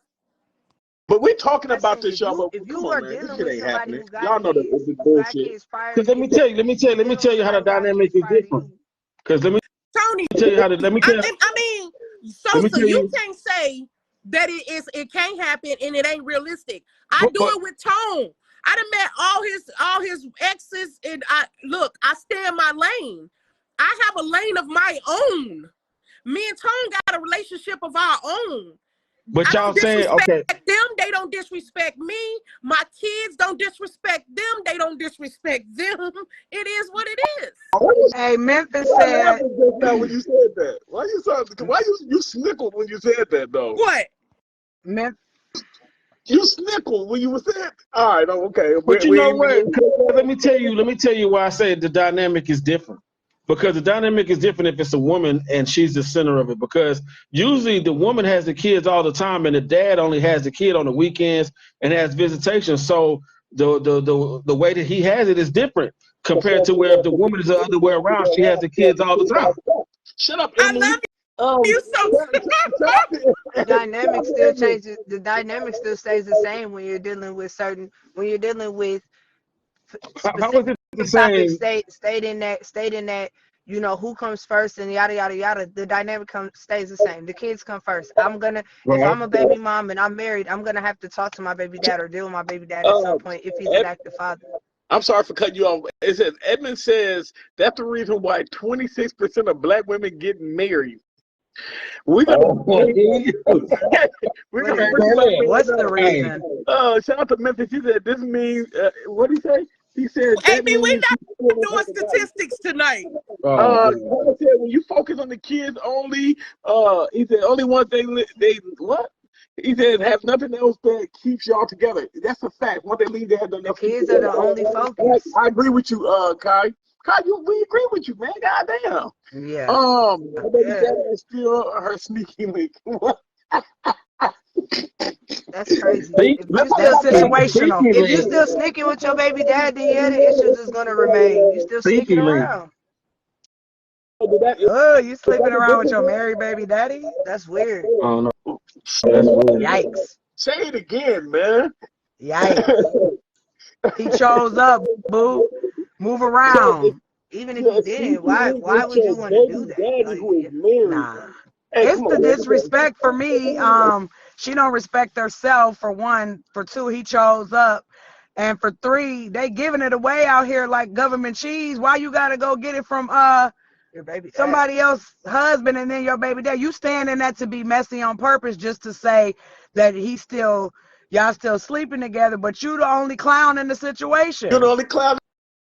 But we're talking about Listen, this, y'all. But if come you on, are man, this dealing shit with ain't somebody happening. who got Y'all know that kids, this bullshit. prior to Because let me tell you how the dynamic is different. Because let me Tony, tell you how the let me tell you. I mean, Let me Sosa, tell you you. can't say that it can't happen and it ain't realistic. I do But it with Tone. I done met all his exes, and I stay in my lane. I have a lane of my own. Me and Tone got a relationship of our own. but I y'all don't saying disrespect okay. them. They don't disrespect me. My kids don't disrespect them. They don't disrespect them. It is what it is. Hey, Memphis What said, happened just now when you said that? Why you snickled when you said that though? What? Memphis. You snickled when you were saying. All right, okay. But you know what? Let me tell you why I say the dynamic is different. Because the dynamic is different if it's a woman and she's the center of it. Because usually the woman has the kids all the time and the dad only has the kid on the weekends and has visitation. So the way that he has it is different compared to where if the woman is the other way around, she has the kids all the time. Shut up, I Emily. love you so. The dynamic still changes. The dynamic still stays the same when you're dealing with How is it the topics. same? Stating that who comes first and yada yada yada. The dynamic stays the same. The kids come first. If I'm a baby mom and I'm married, I'm gonna have to talk to my baby dad or deal with my baby dad at some point if he's an active father. I'm sorry for cutting you off. It says Edmund says that's the reason why 26% of black women get married. We're gonna What's the reason? shout out to Memphis. He said this means what did he say? He said Hey, that we're means not doing statistics tonight. he said when you focus on the kids only, he said only one thing they what? He said have nothing else that keeps y'all together. That's a fact. When they leave, they have nothing else. The kids are the only focus. I agree with you, Kai. Kai, we agree with you, man. Goddamn. Yeah. My baby daddy is still her sneaky link. That's crazy. That's situational. If you still sneaking with your baby dad, then yeah, the issues is gonna remain. You still sneaking around. Oh, you sleeping around with your married baby daddy? That's weird. I don't know. That's weird. Yikes. Say it again, man. Yikes. He chose up, boo. Move around. Even if you didn't, why would you want to do that? Daddy who is married. Nah. Hey, It's come the on, man. disrespect for me. She don't respect herself, for one. For two, he chose up. And for three, they giving it away out here like government cheese. Why you gotta go get it from your baby somebody else's husband and then your baby dad? You stand in that to be messy on purpose just to say that y'all still sleeping together, but you the only clown in the situation. You're the only clown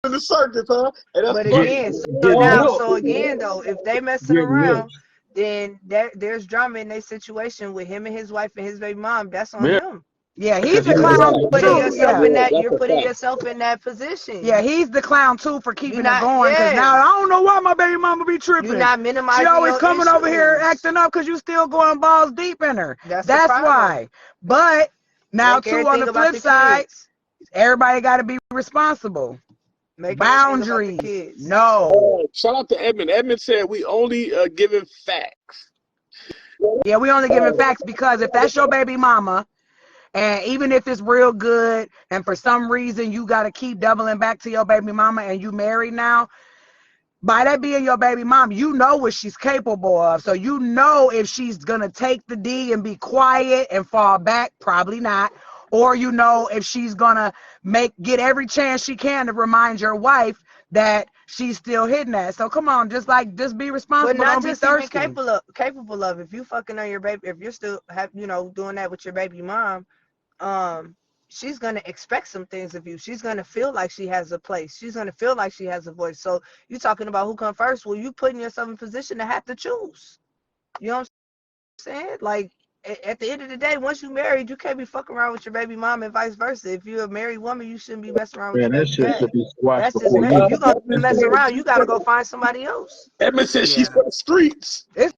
in the circus, huh? And that's But funny. again, Get so again though, if they messing Get around, then there's drama in their situation with him and his wife and his baby mom. That's on Married. him. Yeah, he's the clown too. You're putting yourself in that position. Yeah, he's the clown too for keeping it going. Because now I don't know why my baby mama be tripping. You're not minimizing. She always coming over here acting up because you still going balls deep in her. That's why. But now too, on the flip side, everybody got to be responsible. Boundaries. No. Shout out to Edmund. Edmund said we only giving facts. Yeah, we only giving facts because if that's your baby mama, and even if it's real good, and for some reason you got to keep doubling back to your baby mama and you married now, by that being your baby mom, you know what she's capable of. So you know if she's going to take the D and be quiet and fall back, probably not. Or you know if she's going to get every chance she can to remind your wife that she's still hitting that. So come on, just be responsible. But not just even capable of. If you fucking on your baby, if you're still doing that with your baby mom, she's gonna expect some things of you. She's gonna feel like she has a place. She's gonna feel like she has a voice. So you talking about who come first? Well, you putting yourself in position to have to choose. You know what I'm saying? Like at the end of the day, once you married, you can't be fucking around with your baby mom and vice versa. If you're a married woman, you shouldn't be messing around with your baby dad. Should be squashed That's just before if you gonna mess around, you gotta go find somebody else. Edmund said she's for the streets. It's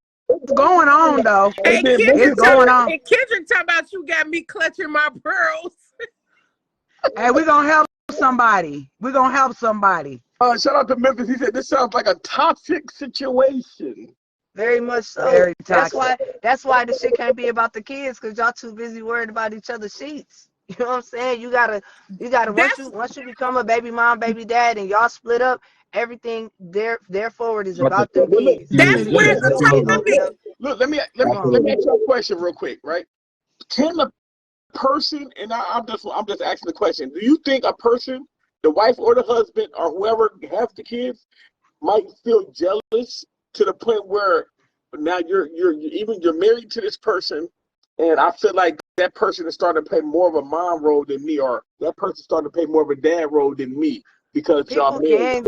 going on though. Hey, it's going on. And Kendrick talking about you got me clutching my pearls. Hey, we're gonna help somebody. Shout out to Memphis. He said this sounds like a toxic situation. Very much so. Very toxic. That's why the shit can't be about the kids, because y'all too busy worried about each other's sheets. You know what I'm saying? You gotta once you become a baby mom, baby dad, and y'all split up, everything there forward is about them kids. That's where the topic. Look, let me ask you a question real quick, right? Can the person, and I'm just asking the question, do you think a person, the wife or the husband or whoever has the kids, might feel jealous to the point where now you're married to this person, and I feel like that person is starting to play more of a mom role than me, or that person starting to play more of a dad role than me because y'all married?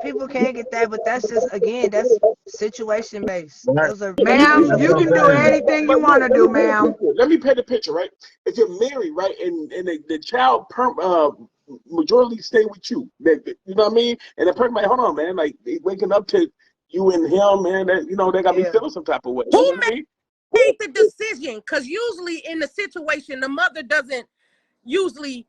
People can get that, but that's just, again, that's situation based. Ma'am, you can do anything you want to do, ma'am. Let me paint a picture, right? If you're married, right, and the child majority stay with you, you know what I mean? And the person like, hold on, man, like they waking up to you and him, man, that, they got me feeling some type of way. Who made the decision? Because usually in the situation, the mother doesn't usually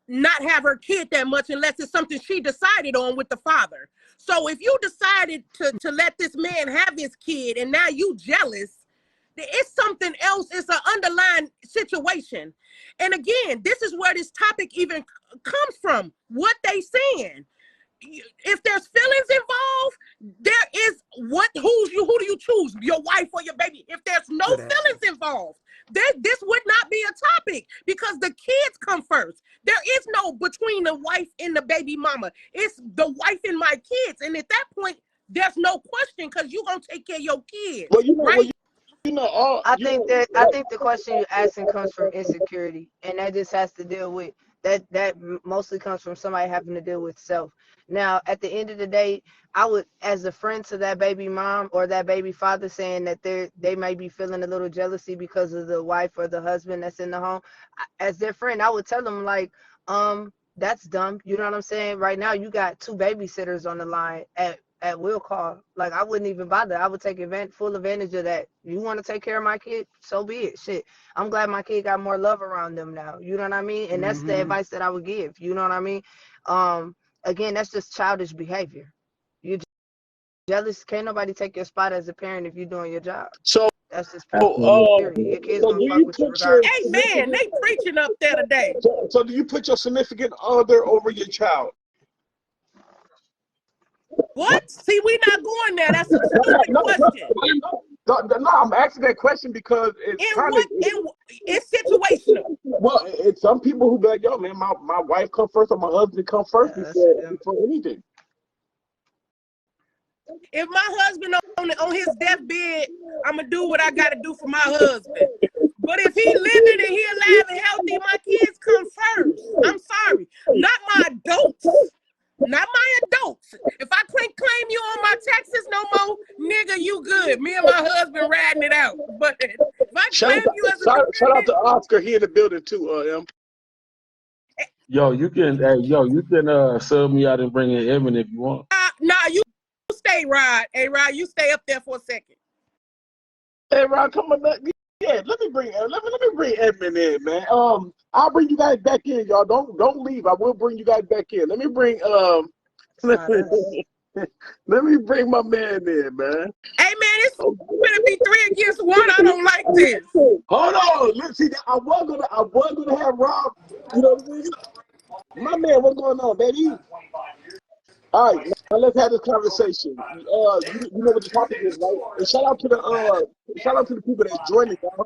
not have her kid that much unless it's something she decided on with the father. So if you decided to let this man have his kid and now you jealous, it's something else. It's an underlying situation. And again, this is where this topic even comes from. What they saying. If there's feelings involved, there is who do you choose? Your wife or your baby? If there's no feelings involved, this would not be a topic because the kids come first. There is no between the wife and the baby mama. It's the wife and my kids. And at that point, there's no question because you're gonna take care of your kids. Right? I think the question you're asking comes from insecurity, and that just has to deal with that mostly comes from somebody having to deal with self. Now, at the end of the day, I would, as a friend to that baby mom or that baby father, saying that they may be feeling a little jealousy because of the wife or the husband that's in the home. As their friend, I would tell them like, that's dumb. You know what I'm saying? Right now, you got 2 babysitters on the line at will call. Like, I wouldn't even bother. I would take full advantage of that. You want to take care of my kid? So be it. Shit. I'm glad my kid got more love around them now. You know what I mean? And that's the advice that I would give. You know what I mean? Again, that's just childish behavior. You're jealous. Can't nobody take your spot as a parent if you're doing your job. So, That's just Absolutely. period. Your kids so gonna do fuck you with you put your regardless. Amen. They preaching up there today. so do you put your significant other over your child? What? See, we not going there. That's a stupid question. No, I'm asking that question because it's In kind what? of It's situational. well, it's some people who be like, yo, man, my wife come first or my husband come first Yeah, before anything. If my husband on his deathbed, I'm gonna do what I gotta do for my husband. But if he living and he alive and healthy, my kids come first. I'm sorry, not my adults. Not my adults. If I can't claim you on my taxes no more, nigga, you good. Me and my husband riding it out. But if I claim you as a Shout out dependent, to Oscar here in the building too, M. Yo, you can sub me out and bring in Evan if you want. nah, you stay, Rod. Hey, Rod, you stay up there for a second. Hey, Ron, come on back. Yeah, let me bring Edmund in, man. I'll bring you guys back in, y'all. Don't leave. I will bring you guys back in. Let me bring let me bring my man in, man. Hey, man, it's gonna be 3 against 1. I don't like this. Hold on. Let's see. I was gonna have Rob. You know what I mean? My man, what's going on, baby? All right, now let's have this conversation. You know what the topic is, right? And shout out to the people that's joining, y'all.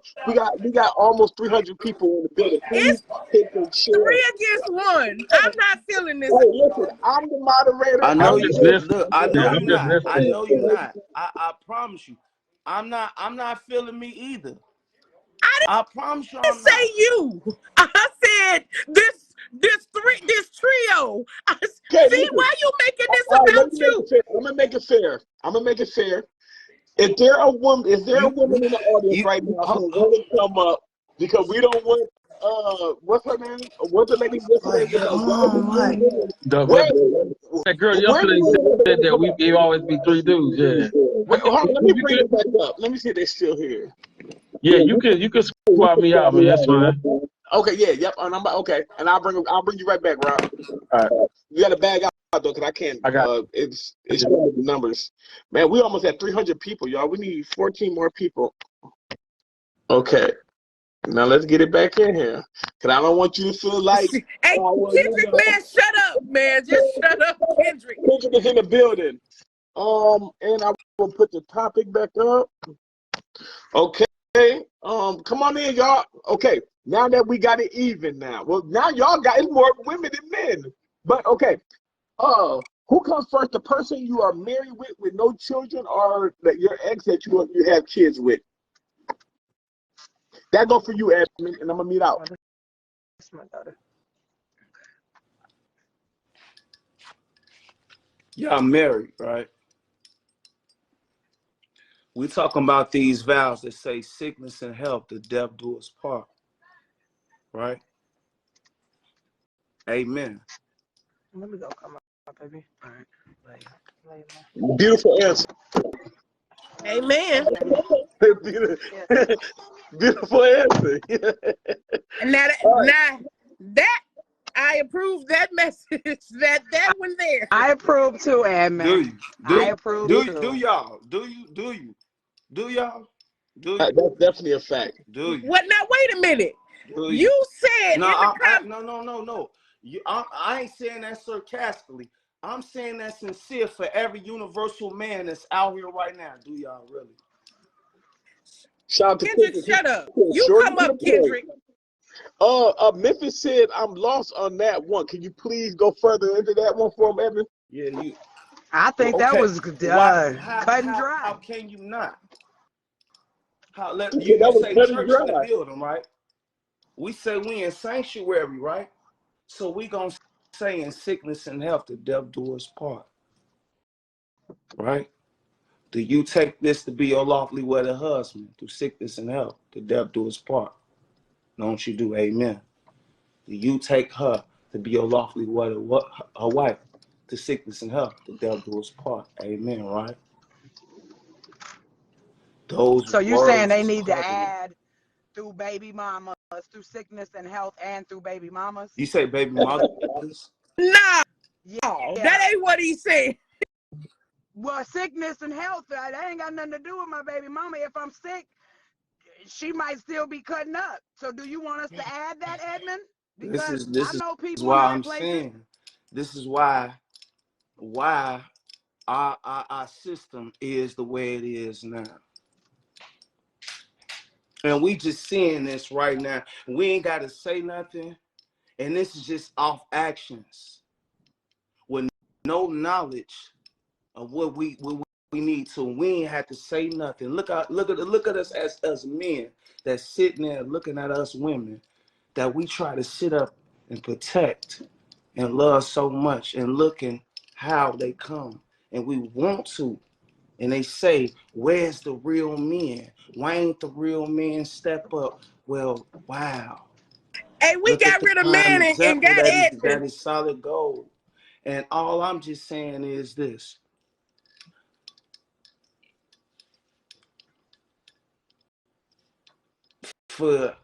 We got almost 300 people in the building. Please It's hit and share. 3 against 1. I'm not feeling this. Hey, listen, I'm the moderator. I know I'm you. just listening. Look, I know I'm you just not. I listening. know you not. I promise you. I'm not feeling me either. I promise you, I I'm didn't say not. you. I said this trio. Okay, See, listen. why you making this All right, let about me make you? it fair. I'm gonna make it fair. Is there a woman in the audience You. right now who want to come up because we don't want what's her name? What's the lady yesterday? That girl Where yesterday said that we always be 3 dudes. Yeah. hold on, let me bring it back up. Let me see if they're still here. Yeah, you can swap me out, man. That's fine. Okay, yeah, yep. And and I'll bring you right back, Rob. All right. You got to bag out though, because I can't. It's showing the numbers. Man, we almost at 300 people, y'all. We need 14 more people. Okay. Now let's get it back in here, cause I don't want you to feel like. Hey, Kendrick, man, shut up, man. Just shut up, Kendrick. Kendrick is in the building. And I will put the topic back up. Okay. Come on in, y'all. Okay. Now that we got it even now. Well, now y'all got it's more women than men. But okay. Who comes first? The person you are married with no children, or your ex that you have kids with? That go for you, Edmund, and I'm gonna meet out. That's my daughter. Y'all married, right? We talking about these vows that say sickness and health, the death do us part. Right? Amen. Let me go come up, baby. All right. Beautiful answer. Amen. Beautiful answer. And now that I approve that message. that one there. I approve too, Edmund. Do you? I approve too. Do y'all? Do y'all? That's definitely a fact. Do you? What? Now wait a minute. You said no. No. I ain't saying that sarcastically. I'm saying that sincere for every universal man that's out here right now. Do y'all really? Shout out to Kendrick, shut up. You come up, Kendrick. Memphis said I'm lost on that one. Can you please go further into that one for him, Evan? Yeah, you. I think that was cut and dry. How can you not? You say church in the building, right? We say we in sanctuary, right? So we gonna say in sickness and health, the death do us part. Right? Do you take this to be your lawfully wedded husband through sickness and health, the death do us part? Don't you do amen? Do you take her to be your lawfully wedded her wife to sickness and health, the death do us part? Amen, right? So you saying they need to add through baby mamas, through sickness and health, and through baby mamas? You say baby mamas? Nah. Yeah. That ain't what he said. well, sickness and health, that ain't got nothing to do with my baby mama. If I'm sick, she might still be cutting up. So do you want us to add that, Edmund? Because I This know is people in why high I'm places. saying this is why our system is the way it is now. And we just seeing this right now. We ain't got to say nothing. And this is just off actions with no knowledge of what we need to. We ain't have to say nothing. Look at us as men that's sitting there looking at us women that we try to sit up and protect and love so much, and looking how they come. And we want to. And they say, where's the real men? Why ain't the real men step up? Well, wow. Hey, we Look at got the rid of prime Manning and example got that Edmund. is solid gold. And all I'm just saying is this. For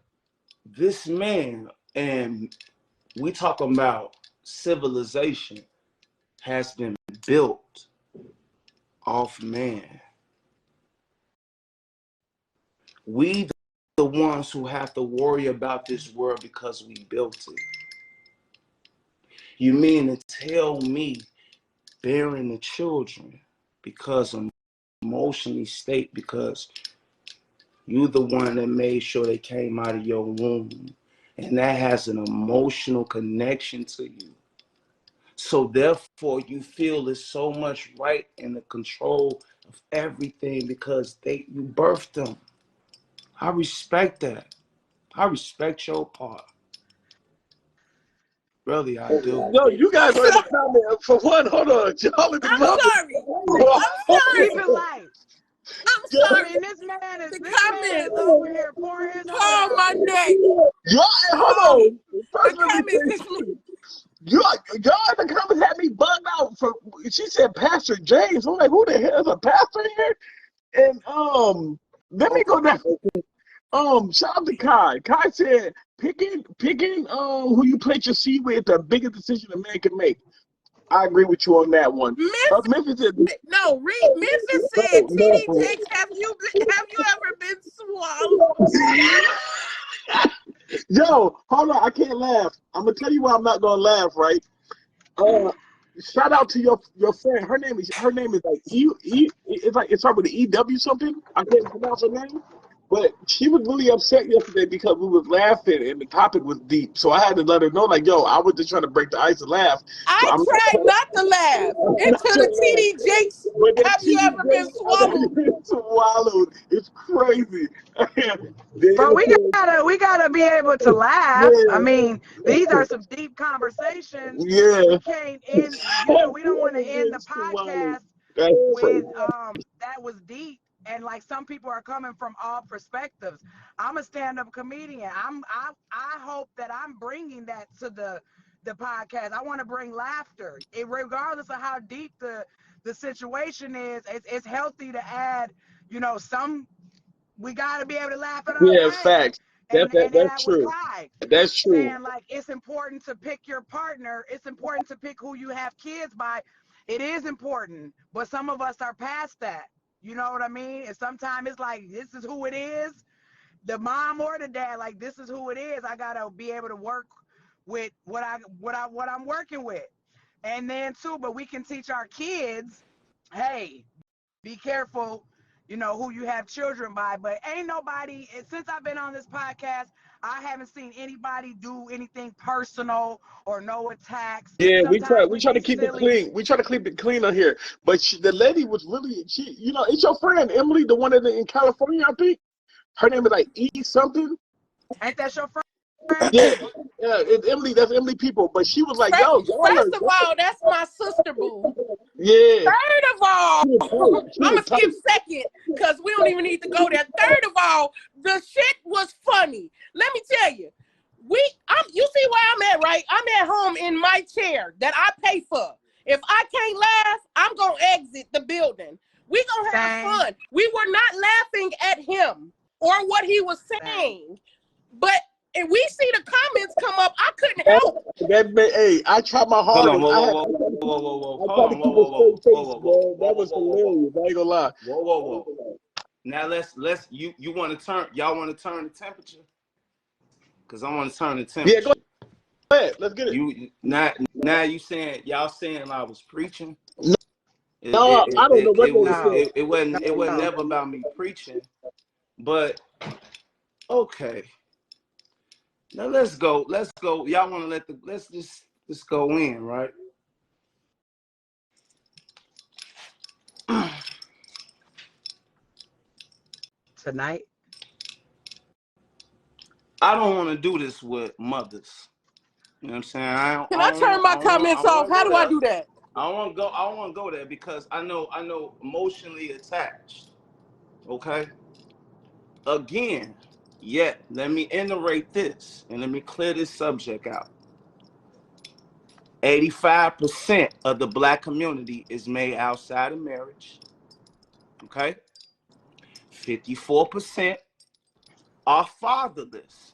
this man, and we talking about civilization, has been built off man. We the ones who have to worry about this world because we built it. You mean to tell me bearing the children because of emotionally state, because you the one that made sure they came out of your womb, and that has an emotional connection to you. So therefore you feel it's so much right in the control of everything because you birthed them. I respect that. I respect your part. Really, I do. Yo, you guys are in the comment. For one, hold on. Y'all in the I'm comment. sorry. I'm sorry. Keep it light. I'm I sorry. mean, this man is The comments over here pouring his heart pull out. my neck. Y'all, hold on. First, The let me comments say, is y'all in the comments had me bugged out. She said Pastor James. I'm like, who the hell is a pastor here? And let me go down. Shout out to Kai. Kai said picking who you plant your seed with is the biggest decision a man can make. I agree with you on that one. Memphis is Memphis said, TD Jakes, have you ever been swallowed? Yo, hold on, I can't laugh. I'm gonna tell you why I'm not gonna laugh, right? Shout out to your friend. Her name is like it's started with an EW something. I can't pronounce her name. But she was really upset yesterday because we was laughing and the topic was deep. So I had to let her know, like, yo, I was just trying to break the ice and laugh. I tried not to laugh until the TD Jakes. Have you ever been swallowed? Swallowed. It's crazy. But we gotta be able to laugh. Yeah. I mean, these are some deep conversations. Yeah. We can't end. We don't want to end the podcast with that was deep. And like some people are coming from all perspectives. I'm a stand-up comedian. I hope that I'm bringing that to the podcast. I want to bring laughter. Regardless of how deep the situation is, it's healthy to add, some. We got to be able to laugh at our pain. Facts. And That's true. That's true. And like, it's important to pick your partner. It's important to pick who you have kids by. It is important, but some of us are past that. You know what I mean? And sometimes it's like, this is who it is. The mom or the dad, like, this is who it is. I gotta be able to work with what I'm working with. And then too, but we can teach our kids, hey, be careful, who you have children by. But ain't nobody, since I've been on this podcast, I haven't seen anybody do anything personal or no attacks. Yeah, Sometimes we try to keep it clean. We try to keep it clean on here. But the lady was really, it's your friend Emily, the one in California, I think. Her name is like E something. Ain't that your friend? Yeah, it's Emily. That's Emily People. But she was like, First of all, that's my sister, boo. Yeah. Third of all, I'm gonna skip second because we don't even need to go there. Third of all, the shit was funny. Let me tell you, you see where I'm at, right? I'm at home in my chair that I pay for. If I can't laugh, I'm gonna exit the building. We gonna have fun. We were not laughing at him or what he was saying, but if we see the comments come up, I couldn't help. Hey, I tried my hardest. whoa. I Hold tried to on, keep a straight face, whoa, man. That was hilarious. I ain't gonna lie. whoa. Now let's you want to turn, y'all want to turn the temperature? Cause I want to turn the Yeah, go temperature. ahead. Let's get it. You now you saying y'all saying I was preaching. No, I don't know what they were No, saying. It wasn't no. never about me preaching, but okay. Now let's go. Y'all want to let's just go in, right? Tonight. I don't want to do this with mothers. You know what I'm saying? Can I turn my comments off? How do I do that? I don't want to go there because I know emotionally attached. Okay. Again, yet let me iterate this and let me clear this subject out. 85% of the black community is made outside of marriage. Okay. 54% are fatherless.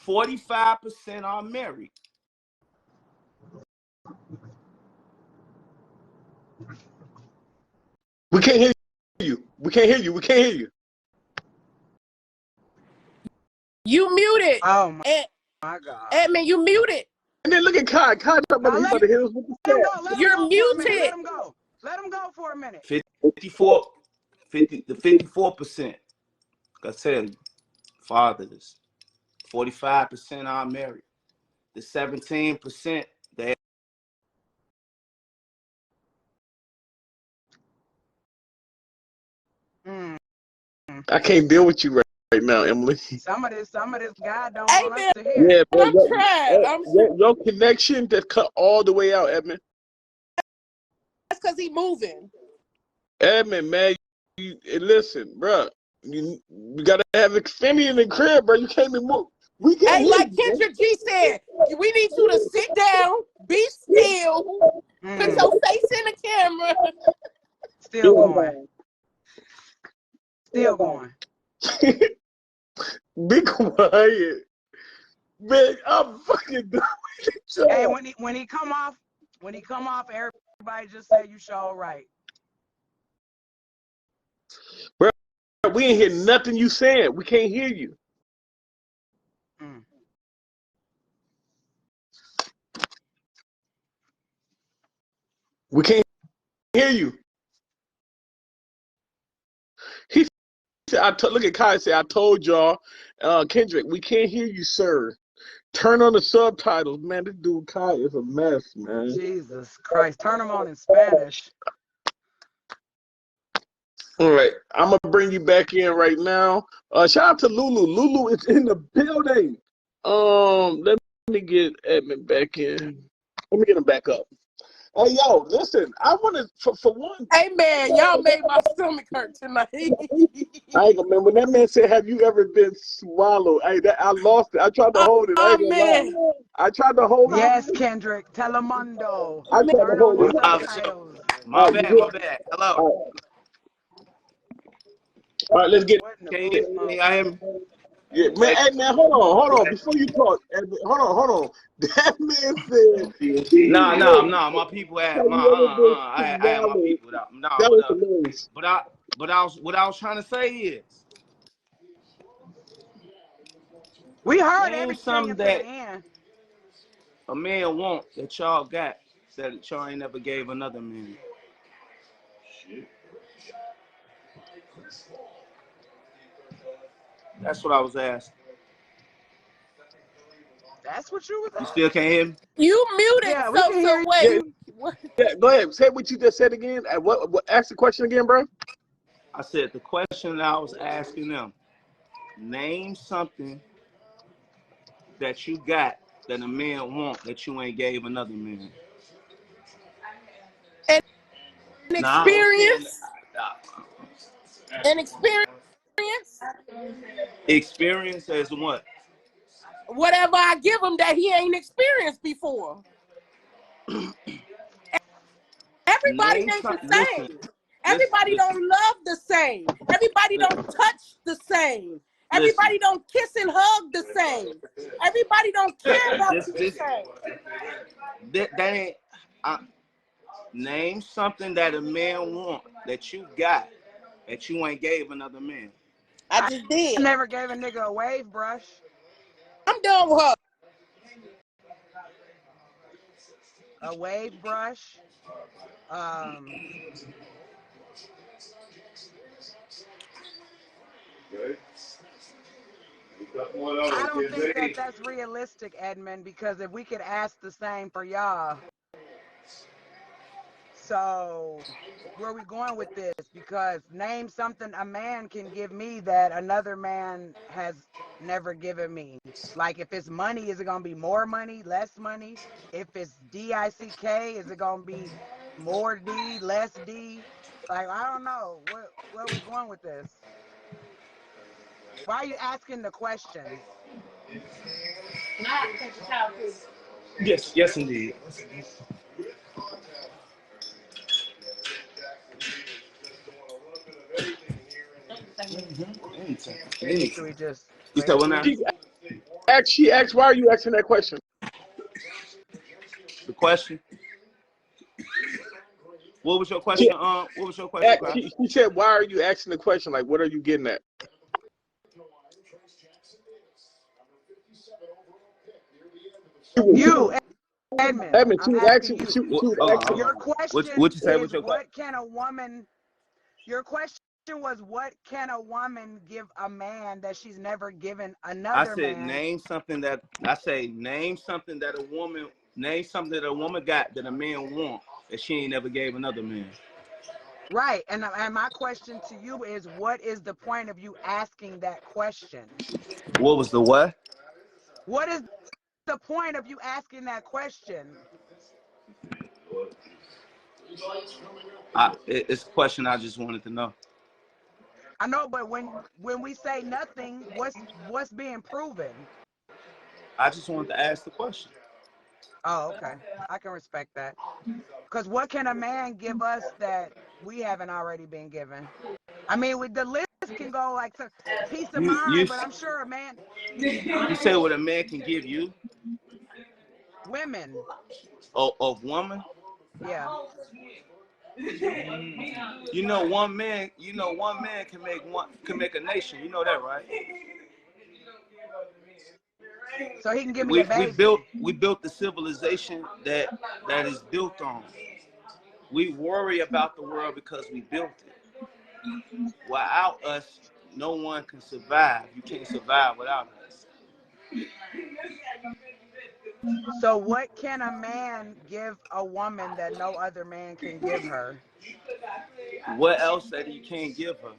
45% are married. We can't hear you. We can't hear you. We can't hear you. You muted. Oh my God. Edmund, you muted. And then look at Kai. Kai talking about he's about to hit us with the Let him stat. go. Let him You're go for a minute. muted. Let him go. Let him go for a minute. 54%. Like I said, fathers. 45% are married. The 17%, they I can't deal with you right now, Emily. Some of this God don't want us Amen. to hear. Yeah, I'm trying. your connection that cut all the way out, Edmund. That's because he moving. Edmund, man, listen, bro. You gotta have Xfinity in the crib, bro. You can't be moved. We can't Hey, hear like you, bro. Kendrick G said, we need you to sit down, be still, put your face in the camera. Still going. Still going. Be quiet. Man, I'm fucking done with it. Hey, when he come off, everybody just say you show right. Bro, we ain't hear nothing you said. We can't hear you. We can't hear you. He said, look at Kai say, I told y'all, Kendrick, we can't hear you, sir. Turn on the subtitles, man. This dude Kai is a mess, man. Jesus Christ. Turn them on in Spanish. All right. I'm going to bring you back in right now. Shout out to Lulu. Lulu is in the building. Let me get Edmund back in. Let me get him back up. Hey, yo, listen, I want to, for one. Hey, man, y'all made my stomach hurt tonight. I ain't gonna remember when that man said, have you ever been swallowed? I lost it. I tried to hold it. I ain't gonna lie. I tried to hold it. Yes, Kendrick. Telemundo. I tried to hold it. Subtitles. My bad. Hello. All right, let's get it. Can you hear me? Yeah, man, hey, man, hold on. Before you talk, hold on. That man said, No. My people had I had my people out. That was hilarious. What I was trying to say is, We heard name everything something until that the end. a man want that y'all got that y'all ain't never gave another man. That's what I was asking. That's what you was You asking? still can't hear me? You muted, Yeah, we can hear you. wait. Yeah, go ahead. Say what you just said again. What? Ask the question again, bro. I said the question that I was asking them, name something that you got that a man want that you ain't gave another man. An experience. An experience. Experience as what? Whatever I give him that he ain't experienced before. Everybody ain't the same. Everybody don't love the same. Everybody don't touch the same. Everybody don't kiss and hug the same. Everybody don't care about you the same. That ain't. Name something that a man want that you got that you ain't gave another man. I just did. I never gave a nigga a wave brush. I'm done with her. A wave brush. I don't think that that's realistic, Edmund, because if we could ask the same for y'all. So where are we going with this? Because name something a man can give me that another man has never given me. Like if it's money, is it going to be more money, less money? If it's DICK, is it going to be more D, less D? Like, I don't know. Where are we going with this? Why are you asking the questions? Yes, indeed. Should we just You said what now? She asked, why are you asking that question? The question? What was your question? What was your question, Chris? She said, why are you asking the question? Like, what are you getting at? You, Edmund, I'm asking you. Your question is, what can a woman? Your question was, what can a woman give a man that she's never given another man? I said, name something that a woman got that a man want that she ain't never gave another man. Right, and my question to you is, what is the point of you asking that question? What was the what? What is the point of you asking that question? It's a question I just wanted to know. I know, but when we say nothing, what's being proven? I just wanted to ask the question. Oh, okay. I can respect that. Because what can a man give us that we haven't already been given? I mean, the list can go like to peace of mind, but I'm sure a man. You say what a man can give you? Women. Of woman? Yeah. You know, one man can make a nation. You know that, right? So he can give me a baby. We built the civilization that is built on. We worry about the world because we built it. Without us, no one can survive. You can't survive without us. So what can a man give a woman that no other man can give her? What else that he can't give her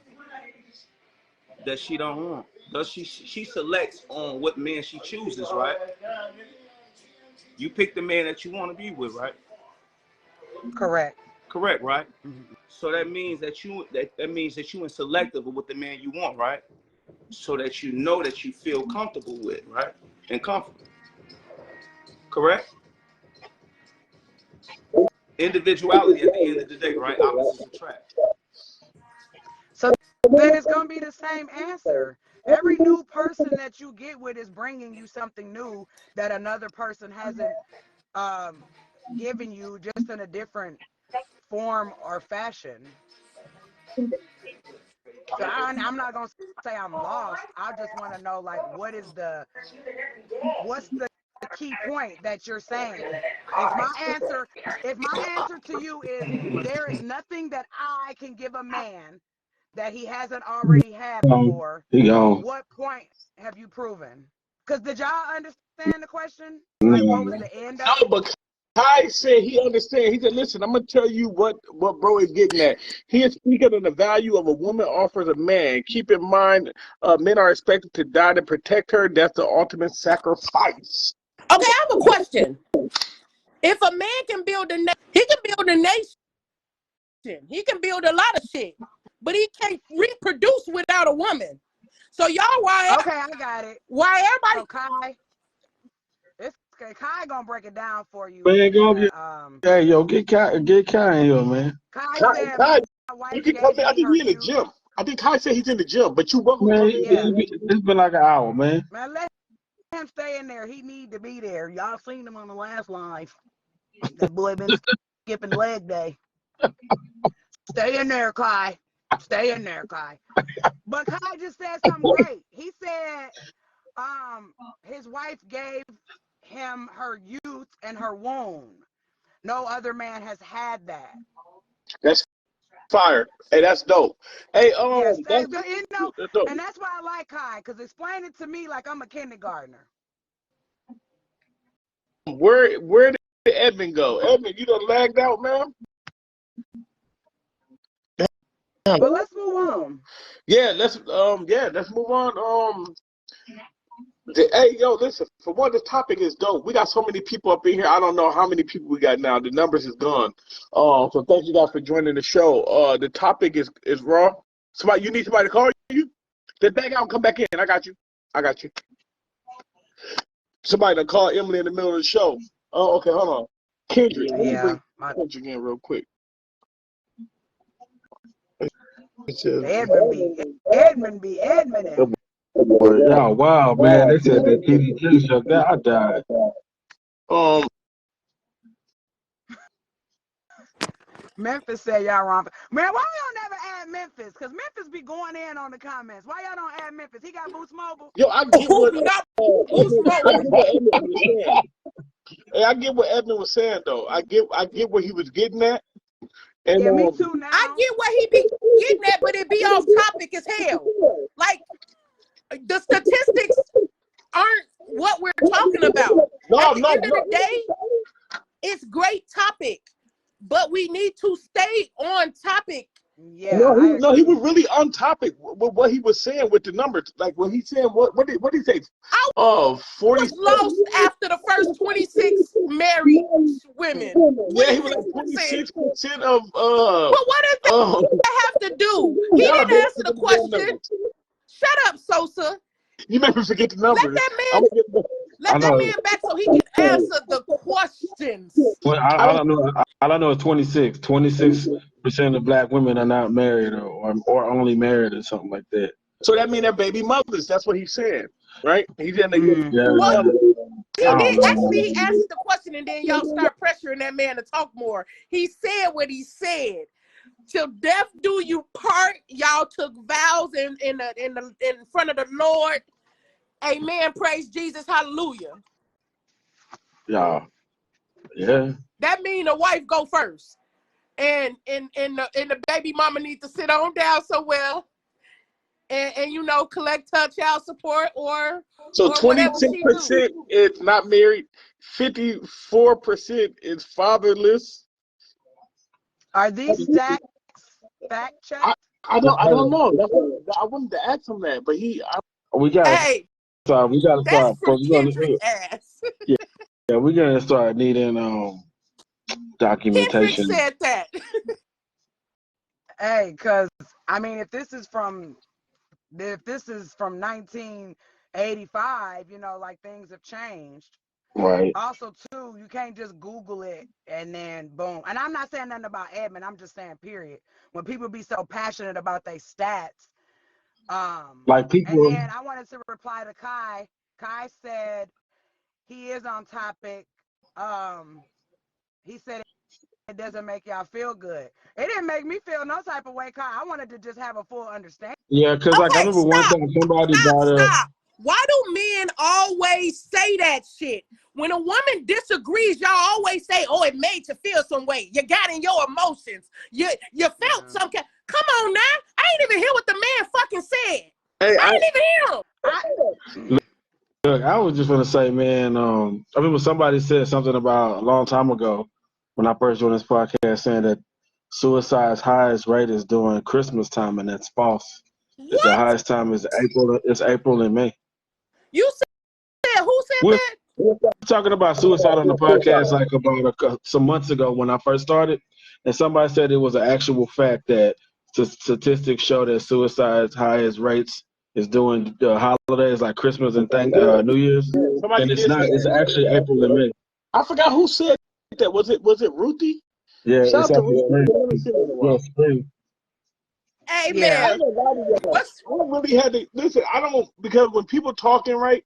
that she don't want? Does she selects on what man she chooses, right? You pick the man that you want to be with, right? Correct, right? Mm-hmm. So that means that you in selective of what the man you want, right? So that you know that you feel comfortable with, right? And comfortable. Correct? Individuality at the end of the day, right? Opposites attract. So then it's going to be the same answer. Every new person that you get with is bringing you something new that another person hasn't given you, just in a different form or fashion. So I'm not going to say I'm lost. I just want to know, like, what's the key point that you're saying? If my answer to you is there is nothing that I can give a man that he hasn't already had before, what point have you proven? Because did y'all understand the question? Like, what was the end of it? No, but Kai said he understands. He said, listen, I'm going to tell you what bro is getting at. He is speaking of the value of a woman offers a man. Keep in mind, men are expected to die to protect her. That's the ultimate sacrifice. Okay, I have a question. If a man can build he can build a nation. He can build a lot of shit. But he can't reproduce without a woman. So y'all, okay, I got it. Why everybody? So Kai gonna break it down for you. Man, go hey, yo, get Kai in here, man. Kai said, you can come in. I think he's in the gym. I think Kai said he's in the gym, but you welcome. Man, it's been like an hour, man. Man, let him stay in there. He need to be there. Y'all seen him on the last live. That boy been skipping leg day. Stay in there, Kai. Stay in there, Kai. But Kai just said something great. He said his wife gave him her youth and her womb. No other man has had that. That's fire. Hey, that's dope. Hey, Yes, that's dope. and that's why I like Kai, because explain it to me like I'm a kindergartner. Where did Edmund go? Edmund, you done lagged out, man. But let's move on. Yeah, let's move on. Hey, yo, listen. For one, the topic is dope. We got so many people up in here. I don't know how many people we got now. The numbers is gone. So thank you guys for joining the show. The topic is raw. You need somebody to call you? Then back out and come back in. I got you. Somebody to call Emily in the middle of the show. Oh, okay, hold on. Kendrick. Yeah. Kendrick in real quick. Edmund be. Yeah, wow, man. They said that TD2 shut down. I died. Memphis said y'all wrong. Man, why y'all never add Memphis? Because Memphis be going in on the comments. Why y'all don't add Memphis? He got Boost Mobile. Yo, I get what I get what Edmund was saying though. I get what he was getting at. And, yeah, me too now. I get what he be getting at, but it be off topic as hell. Like, the statistics aren't what we're talking about. At the end of the day, it's great topic, but we need to stay on topic. Yeah. No, he was really on topic with what he was saying with the numbers. Like when he said, what did he say? 40 was lost after the first 26 married women. Yeah, he was like 26% of. But what does that have to do? He didn't answer the question. Shut up, Sosa. You made me forget the numbers. Let that man back so he can answer the questions. Well, I don't know. I don't know. It's 26. 26% of black women are not married or only married or something like that. So that means they're baby mothers. That's what he's saying, right? He's in the he answered the question, and then y'all start pressuring that man to talk more. He said what he said. Till death do you part. Y'all took vows in front of the Lord. Amen. Praise Jesus. Hallelujah. Yeah. That mean the wife go first, and the baby mama need to sit on down somewhere, and collect her child support or. So 26% is not married. 54% is fatherless. Are these stats fact checked? I don't know. I wanted to ask him that, but we got to start. That's for Kendrick ass. Yeah, we're gonna start needing documentation. Kendrick said that. Hey, because I mean, if this is from 1985, like things have changed. Right. Also, too, you can't just Google it and then boom. And I'm not saying nothing about Edmund. I'm just saying, period. When people be so passionate about their stats, like people. And then I wanted to reply to Kai. Kai said he is on topic. He said it doesn't make y'all feel good. It didn't make me feel no type of way, Kai. I wanted to just have a full understanding. Yeah, because I remember one time somebody brought up. Stop. Why do men always say that shit? When a woman disagrees, y'all always say, "Oh, it made you feel some way. You got in your emotions. You felt some kind." Come on now. I ain't even hear what the man fucking said. Hey, I ain't even hear him. Look, I was just gonna say, man. I remember somebody said something about a long time ago when I first joined this podcast, saying that suicide's highest rate is during Christmas time, and that's false. What? The highest time is April. It's April and May. You said who said that? We were talking about suicide on the podcast like about some months ago when I first started, and somebody said it was an actual fact that statistics show that suicide's highest rates is during holidays like Christmas and New Year's, and it's not. It's actually April and May. I forgot who said that. Was it Ruthie? Yeah, Shout it's out to Ruthie. Spring. Hey, Yeah. man. I don't really have to listen. I don't, because when people talking, right,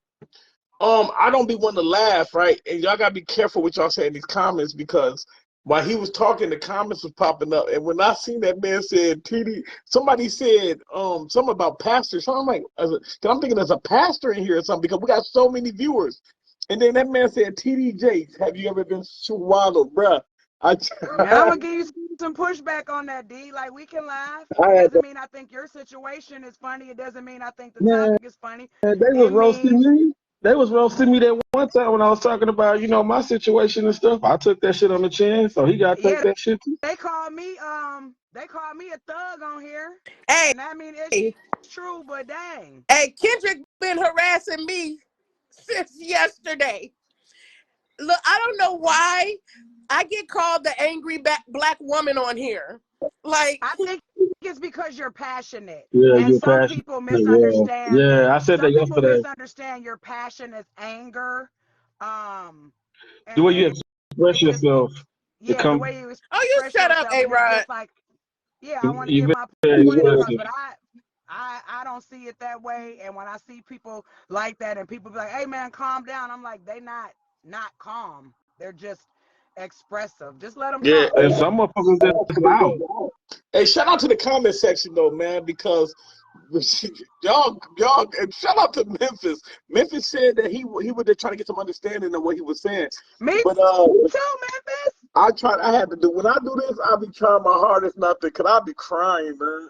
I don't be wanting to laugh, right? And y'all gotta be careful what y'all say in these comments because while he was talking, the comments was popping up. And when I seen that man said TD, somebody said something about pastors. So I'm like, cause I'm thinking there's a pastor in here or something because we got so many viewers. And then that man said, TD Jakes, have you ever been swallowed, bruh? I'm gonna give you some pushback on that, D. Like, we can laugh. It doesn't mean I think your situation is funny. It doesn't mean I think the topic is funny. They was roasting me. They was roasting me that one time when I was talking about, my situation and stuff. I took that shit on the chin, so he got to take that shit too. They called me a thug on here. Hey, and I mean it's true, but dang. Hey, Kendrick been harassing me since yesterday. Look, I don't know why I get called the angry black woman on here. Like, I think it's because you're passionate. Yeah, and you're some passionate. people misunderstand. Yeah, I said that Some people yesterday. misunderstand your passion as anger. The way you express yourself. Yeah, the way you express you shut up, yourself. And it's A-Rod. just like, yeah, I want to get my very point across, expressive. but I don't see it that way. And when I see people like that and people be like, hey man, calm down, I'm like, they not calm. They're just expressive. Just let them Yeah, talk. And some motherfuckers just loud. Hey, shout out to the comment section though, man, because y'all, and shout out to Memphis. Memphis said that he was just trying to get some understanding of what he was saying. Me but too, Memphis. I had to do when I do this, I be trying my hardest not to, cause I be crying, man.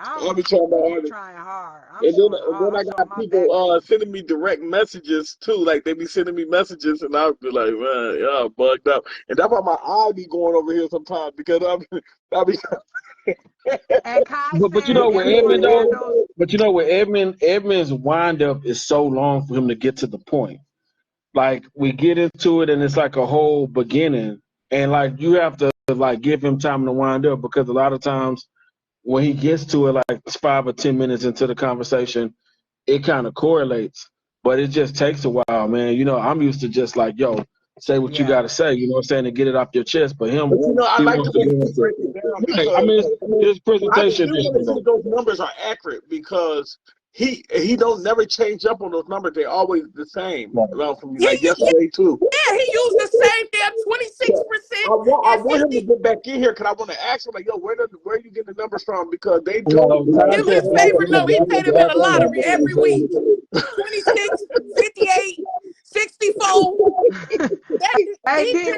I be trying my hardest. Trying hard. And then I got people sending me direct messages too. Like they be sending me messages, and I'll be like, man, y'all bugged up. And that's why my eye be going over here sometimes because I be. And Kai But you know with Edmund though, with Edmund's wind up is so long for him to get to the point. Like we get into it and it's like a whole beginning, and like you have to like give him time to wind up because a lot of times when he gets to it, like it's 5 or 10 minutes into the conversation, it kind of correlates, but it just takes a while, man. I'm used to just like, yo, say what you got to say, you know what I'm saying, to get it off your chest. But him, I like the way you break it down because I mean, his presentation. I just want to see if those numbers are accurate because he don't never change up on those numbers. They're always the same. From like yesterday too. Yeah, he used the same damn 26%. I want him to get back in here because I want to ask him like, yo, where are you getting the numbers from? Because they do. Him his favorite number. He paid him in a lottery every week. 26, 58, 64. Hey, D,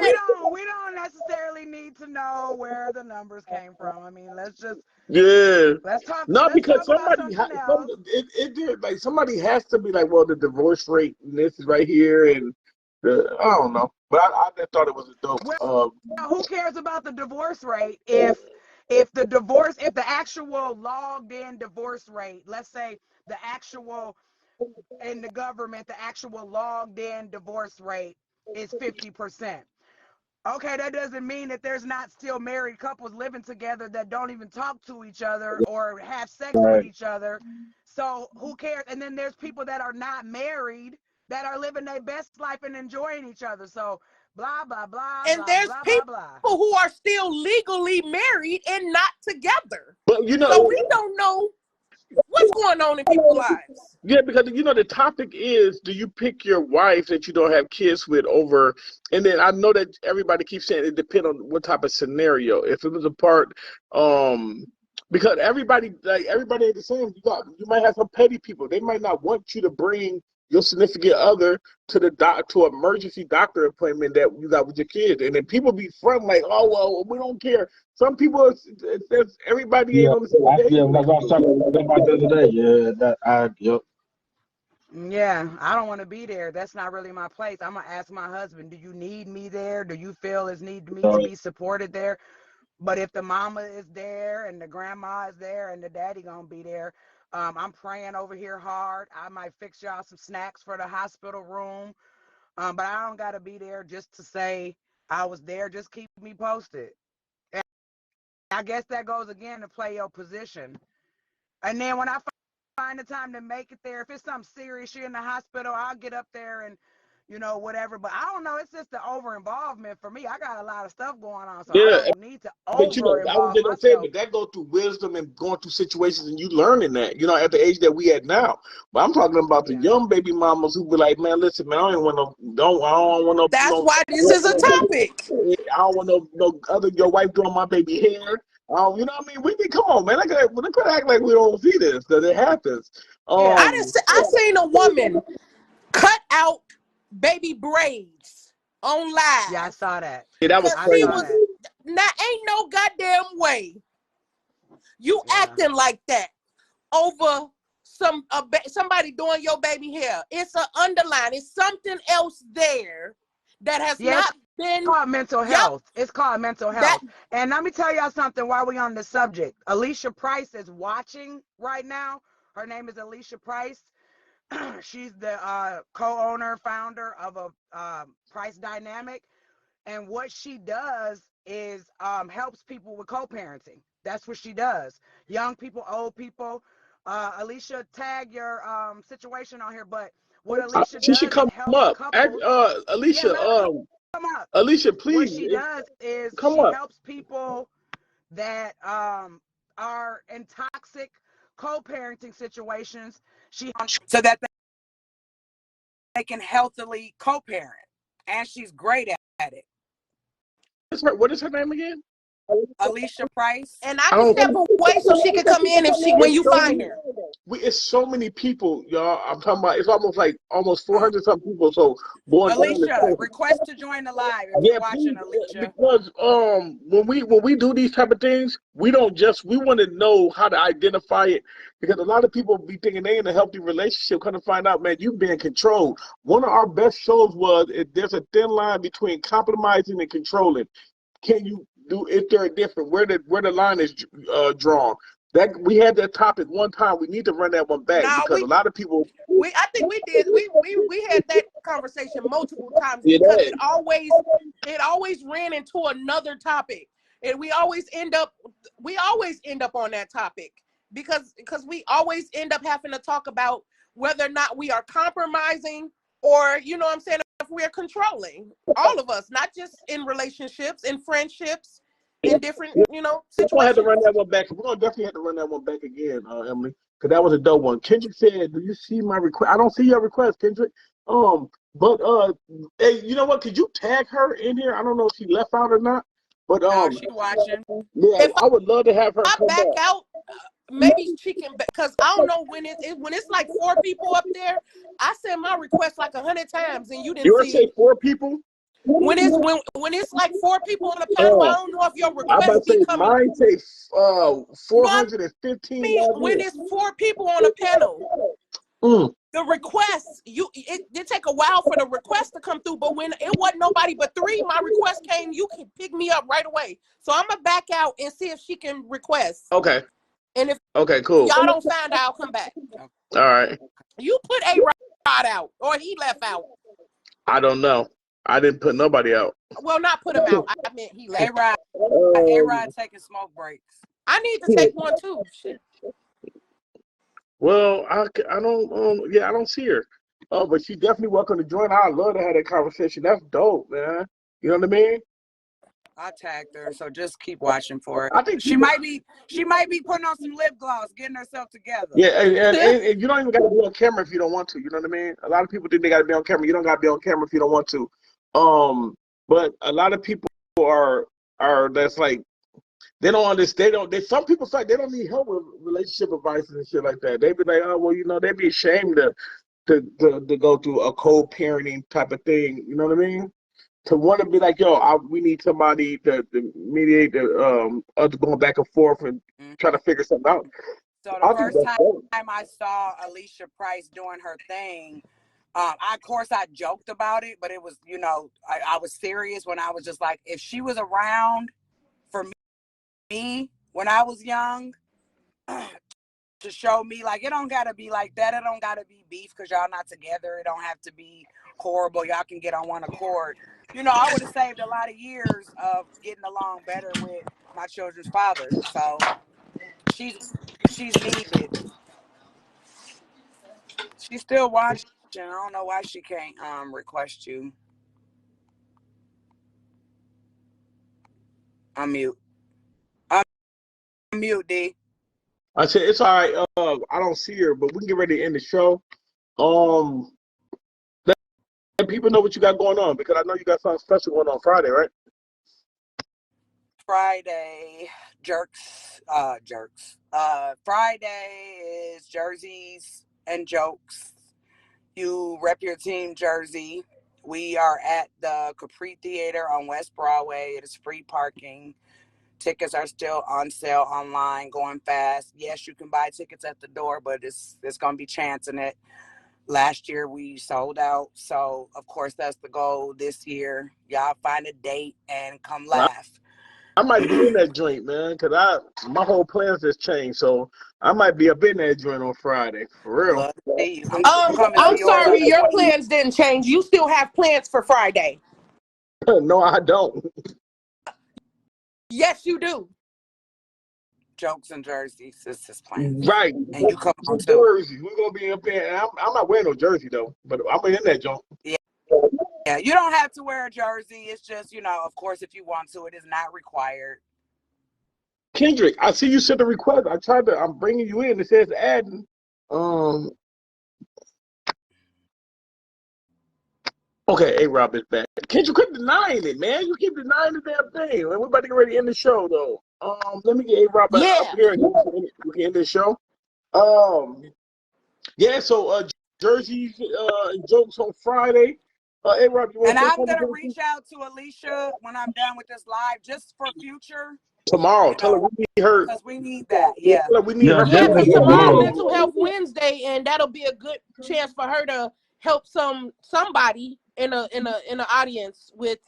we don't necessarily need to know where the numbers came from. I mean, let's talk. No, because somebody it did like somebody has to be like, well, the divorce rate and this is right here, and I don't know, but I just thought it was a dope. Well, who cares about the divorce rate if the actual logged in divorce rate, let's say the actual in the government, the actual logged in divorce rate is 50%. Okay, that doesn't mean that there's not still married couples living together that don't even talk to each other or have sex with each other. So who cares? And then there's people that are not married that are living their best life and enjoying each other. So blah, blah, blah, and blah, there's blah, people blah, blah. who are still legally married and not together. But so we don't know what's going on in people's lives. Yeah, because the topic is, do you pick your wife that you don't have kids with over? And then I know that everybody keeps saying it depends on what type of scenario. If it was a part, because everybody ain't the same. You might have some petty people. They might not want you to bring your significant other to to emergency doctor appointment that you got with your kids, and then people be front like, oh well, we don't care. Some people, everybody ain't on the same page. Yeah, like I was talking about the other day. Yep. Yeah, I don't want to be there. That's not really my place. I'm gonna ask my husband, do you need me there? Do you feel it's need me to be supported there? But if the mama is there and the grandma is there and the daddy gonna be there, I'm praying over here hard. I might fix y'all some snacks for the hospital room. But I don't gotta be there just to say I was there. Just keep me posted. And I guess that goes again to play your position. And then when I find the time to make it there, if it's something serious, you're in the hospital, I'll get up there and whatever. But I don't know. It's just the over involvement for me. I got a lot of stuff going on, so I Yeah, don't need to but over I was involve just gonna say, myself. but that go through wisdom and going through situations and you learning that, at the age that we at now. But I'm talking about the young baby mamas who be like, man, listen, man, I don't want no, That's why this is a topic. I don't want no other your wife doing my baby hair. You know what I mean? Come on, man. We're not gonna act like we don't see this because it happens. I seen a woman cut out baby braids on live. Yeah, I saw that. Yeah, that was crazy. Now ain't no goddamn way you acting like that over somebody doing your baby hair. It's an underline. It's something else there that has not been. It's called mental health. It's called mental health. And let me tell y'all something while we're on the subject. Alicia Price is watching right now. Her name is Alicia Price. She's the co-owner, founder of a Price Dynamic. And what she does is helps people with co-parenting. That's what she does. Young people, old people. Alicia, tag your situation on here. But what Alicia does should come is help up. couples. Alicia, come up. Alicia, please. What she does is she helps people that are in toxic co-parenting situations. So that they can healthily co-parent, and she's great at it. What is her name again? Alicia Price. And I can step away so she can come in when you find her. It's so many people, y'all. I'm talking about. It's almost 400 something people. So, Alicia, request to join the live if you're watching, Alicia. Because when we do these type of things, we want to know how to identify it, because a lot of people be thinking they in a healthy relationship, kind of find out, man, you've been controlled. One of our best shows was there's a thin line between compromising and controlling. Can you do if they're different? Where the line is drawn? That we had that topic one time. We need to run that one back because a lot of people. I think we did. We had that conversation multiple times because it always ran into another topic, and we always end up on that topic because we always end up having to talk about whether or not we are compromising or if we're controlling. All of us, not just in relationships, in friendships. In different, situations. We're gonna have to run that one back. We're gonna definitely have to run that one back again, Emily, because that was a dope one. Kendrick said, "Do you see my request?" I don't see your request, Kendrick. But hey, you know what? Could you tag her in here? I don't know if she left out or not, but she's watching. Yeah, I would love to have her come back out. Maybe she can, because I don't know when it's like 4 people up there. I sent my request like 100 times and you didn't see. You say 4 people? When it's like 4 people on the panel, I don't know if your request be coming. Mine say 415. When it's 4 people on a panel, the request it take a while for the request to come through. But when it wasn't nobody but 3, my request came. You can pick me up right away. So I'm gonna back out and see if she can request. Okay. And if cool. Y'all don't find out, I'll come back. All right. You put A-Rod out, or he left out. I don't know. I didn't put nobody out. Well, not put him out. I meant he left. A-Rod taking smoke breaks. I need to take one too. Shit. Well, I don't. I don't see her. But she's definitely welcome to join. I'd love to have that conversation. That's dope, man. You know what I mean? I tagged her, so just keep watching for it. I think she might be putting on some lip gloss, getting herself together. Yeah, and you don't even got to be on camera if you don't want to. You know what I mean? A lot of people think they got to be on camera. You don't got to be on camera if you don't want to. But a lot of people are that's like they don't understand. Some people say they don't need help with relationship advice and shit like that. They be like, oh well, they be ashamed to go through a co-parenting type of thing. You know what I mean? To want to be like, we need somebody to mediate us going back and forth and trying to figure something out. So the first time I saw Alicia Price doing her thing, of course I joked about it, but it was, I was serious when I was just like, if she was around for me when I was young, to show me, like, it don't gotta be like that. It don't gotta be beef because y'all not together. It don't have to be horrible. Y'all can get on one accord. I would have saved a lot of years of getting along better with my children's father. So she's needed. She's still watching. I don't know why she can't request you. Unmute. Unmute, D. I said it's all right. I don't see her, but we can get ready to end the show. Let people know what you got going on, because I know you got something special going on Friday, right? Friday, Friday is jerseys and jokes. You rep your team jersey. We are at the Capri Theater on West Broadway. It is free parking. Tickets are still on sale online, going fast. Yes, you can buy tickets at the door, but it's going to be chancing it. Last year we sold out, so of course that's the goal this year. Y'all find a date and come laugh. I might be in that joint, man, because my whole plans has changed, so I might be up in that joint on Friday, for real. Love to see you. I'm coming I'm to yours on sorry, the your 20th. plans didn't change. You still have plans for Friday. No, I don't. Yes, you do. Jokes and jerseys. This is plans. Right. And you come on too. Jersey. We're going to be up there. I'm not wearing no jersey, though, but I'm in that joint. Yeah, you don't have to wear a jersey. It's just, of course, if you want to, it is not required. Kendrick, I see you sent a request. I'm bringing you in. It says adding. Okay, A-Rob is back. Kendrick, quit denying it, man. You keep denying the damn thing. We're about to get ready to end the show, though. Let me get A-Rob up here and we can end the show. Yeah, so jerseys and jokes on Friday. A-Rob, you want And to say I'm something? going to reach out to Alicia when I'm done with this live, just for future. Tomorrow. Tell her we need her. Because we need that, yeah. Tell her we need her. Yeah, because definitely tomorrow tomorrow. Mental Health Wednesday, and that'll be a good chance for her to help somebody in a audience with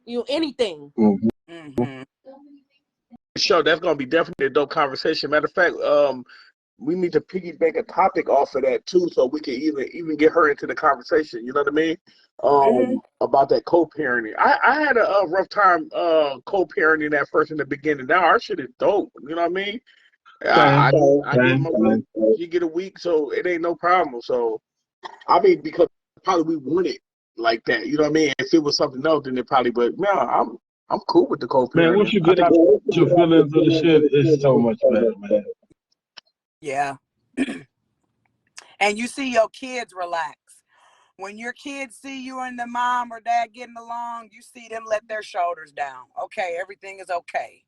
anything. Mm-hmm. Show that's gonna be definitely a dope conversation. Matter of fact, we need to piggyback a topic off of that too, so we can even get her into the conversation. You know what I mean? About that co-parenting. I had a rough time co-parenting at first in the beginning. Now our shit is dope. You know what I mean? I give my week, you get a week, so it ain't no problem. So I mean, because probably we want it like that. You know what I mean? If it was something else, then it probably. But no, I'm cool with the co-parenting. Man, once you get into your feelings of the shit, it's so much better, man. Yeah. And you see your kids relax. When your kids see you and the mom or dad getting along, you see them let their shoulders down. Okay, everything is okay.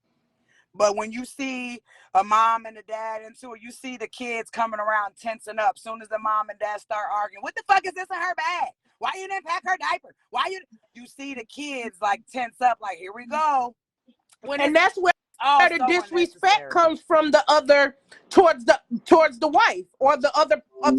But when you see a mom and a dad into it, you see the kids coming around tensing up. Soon as the mom and dad start arguing, what the fuck is this in her bag? Why you didn't pack her diaper? You see the kids like tense up, like, here we go. And that's where the so disrespect comes from the other towards the wife or the other of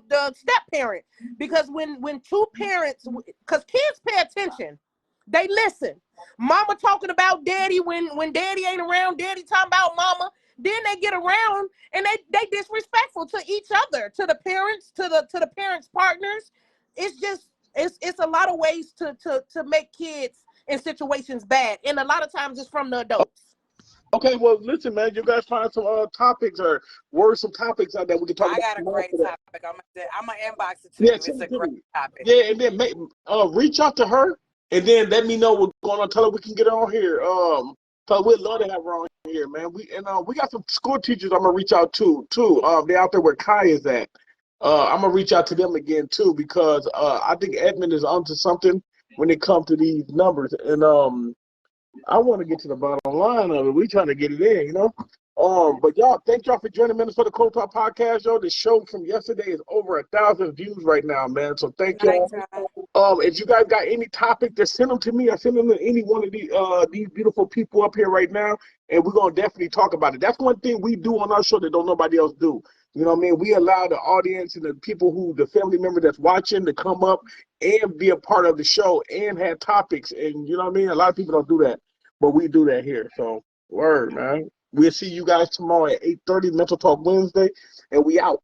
the step parent. Because when two parents, because kids pay attention, they listen. Mama talking about daddy when daddy ain't around, daddy talking about mama. Then they get around and they disrespectful to each other, to the parents, to the parents' partners. It's just it's a lot of ways to make kids in situations bad, and a lot of times it's from the adults. Okay, well, listen, man, you guys find some topics or worrisome topics out there we can talk about. I got a great topic. I'm gonna inbox it to you. It's a great topic. Yeah, and then reach out to her, and then let me know what's going on. Tell her we can get her on here. So we'd love to have her on here, man. We got some school teachers I'm gonna reach out to too. They're out there where Kai is at. I'm gonna reach out to them again too, because I think Edmund is onto something when it comes to these numbers, and I want to get to the bottom line of it. We trying to get it in, you know. But y'all, thank y'all for joining Minnesota Cold Talk Podcast, yo. The show from yesterday is over 1,000 views right now, man. So thank y'all. If you guys got any topic, just send them to me. I send them to any one of these beautiful people up here right now, and we're gonna definitely talk about it. That's one thing we do on our show that don't nobody else do. You know what I mean? We allow the audience and the people the family member that's watching to come up and be a part of the show and have topics. And you know what I mean? A lot of people don't do that, but we do that here. So word, man. We'll see you guys tomorrow at 8:30, Mental Talk Wednesday, and we out.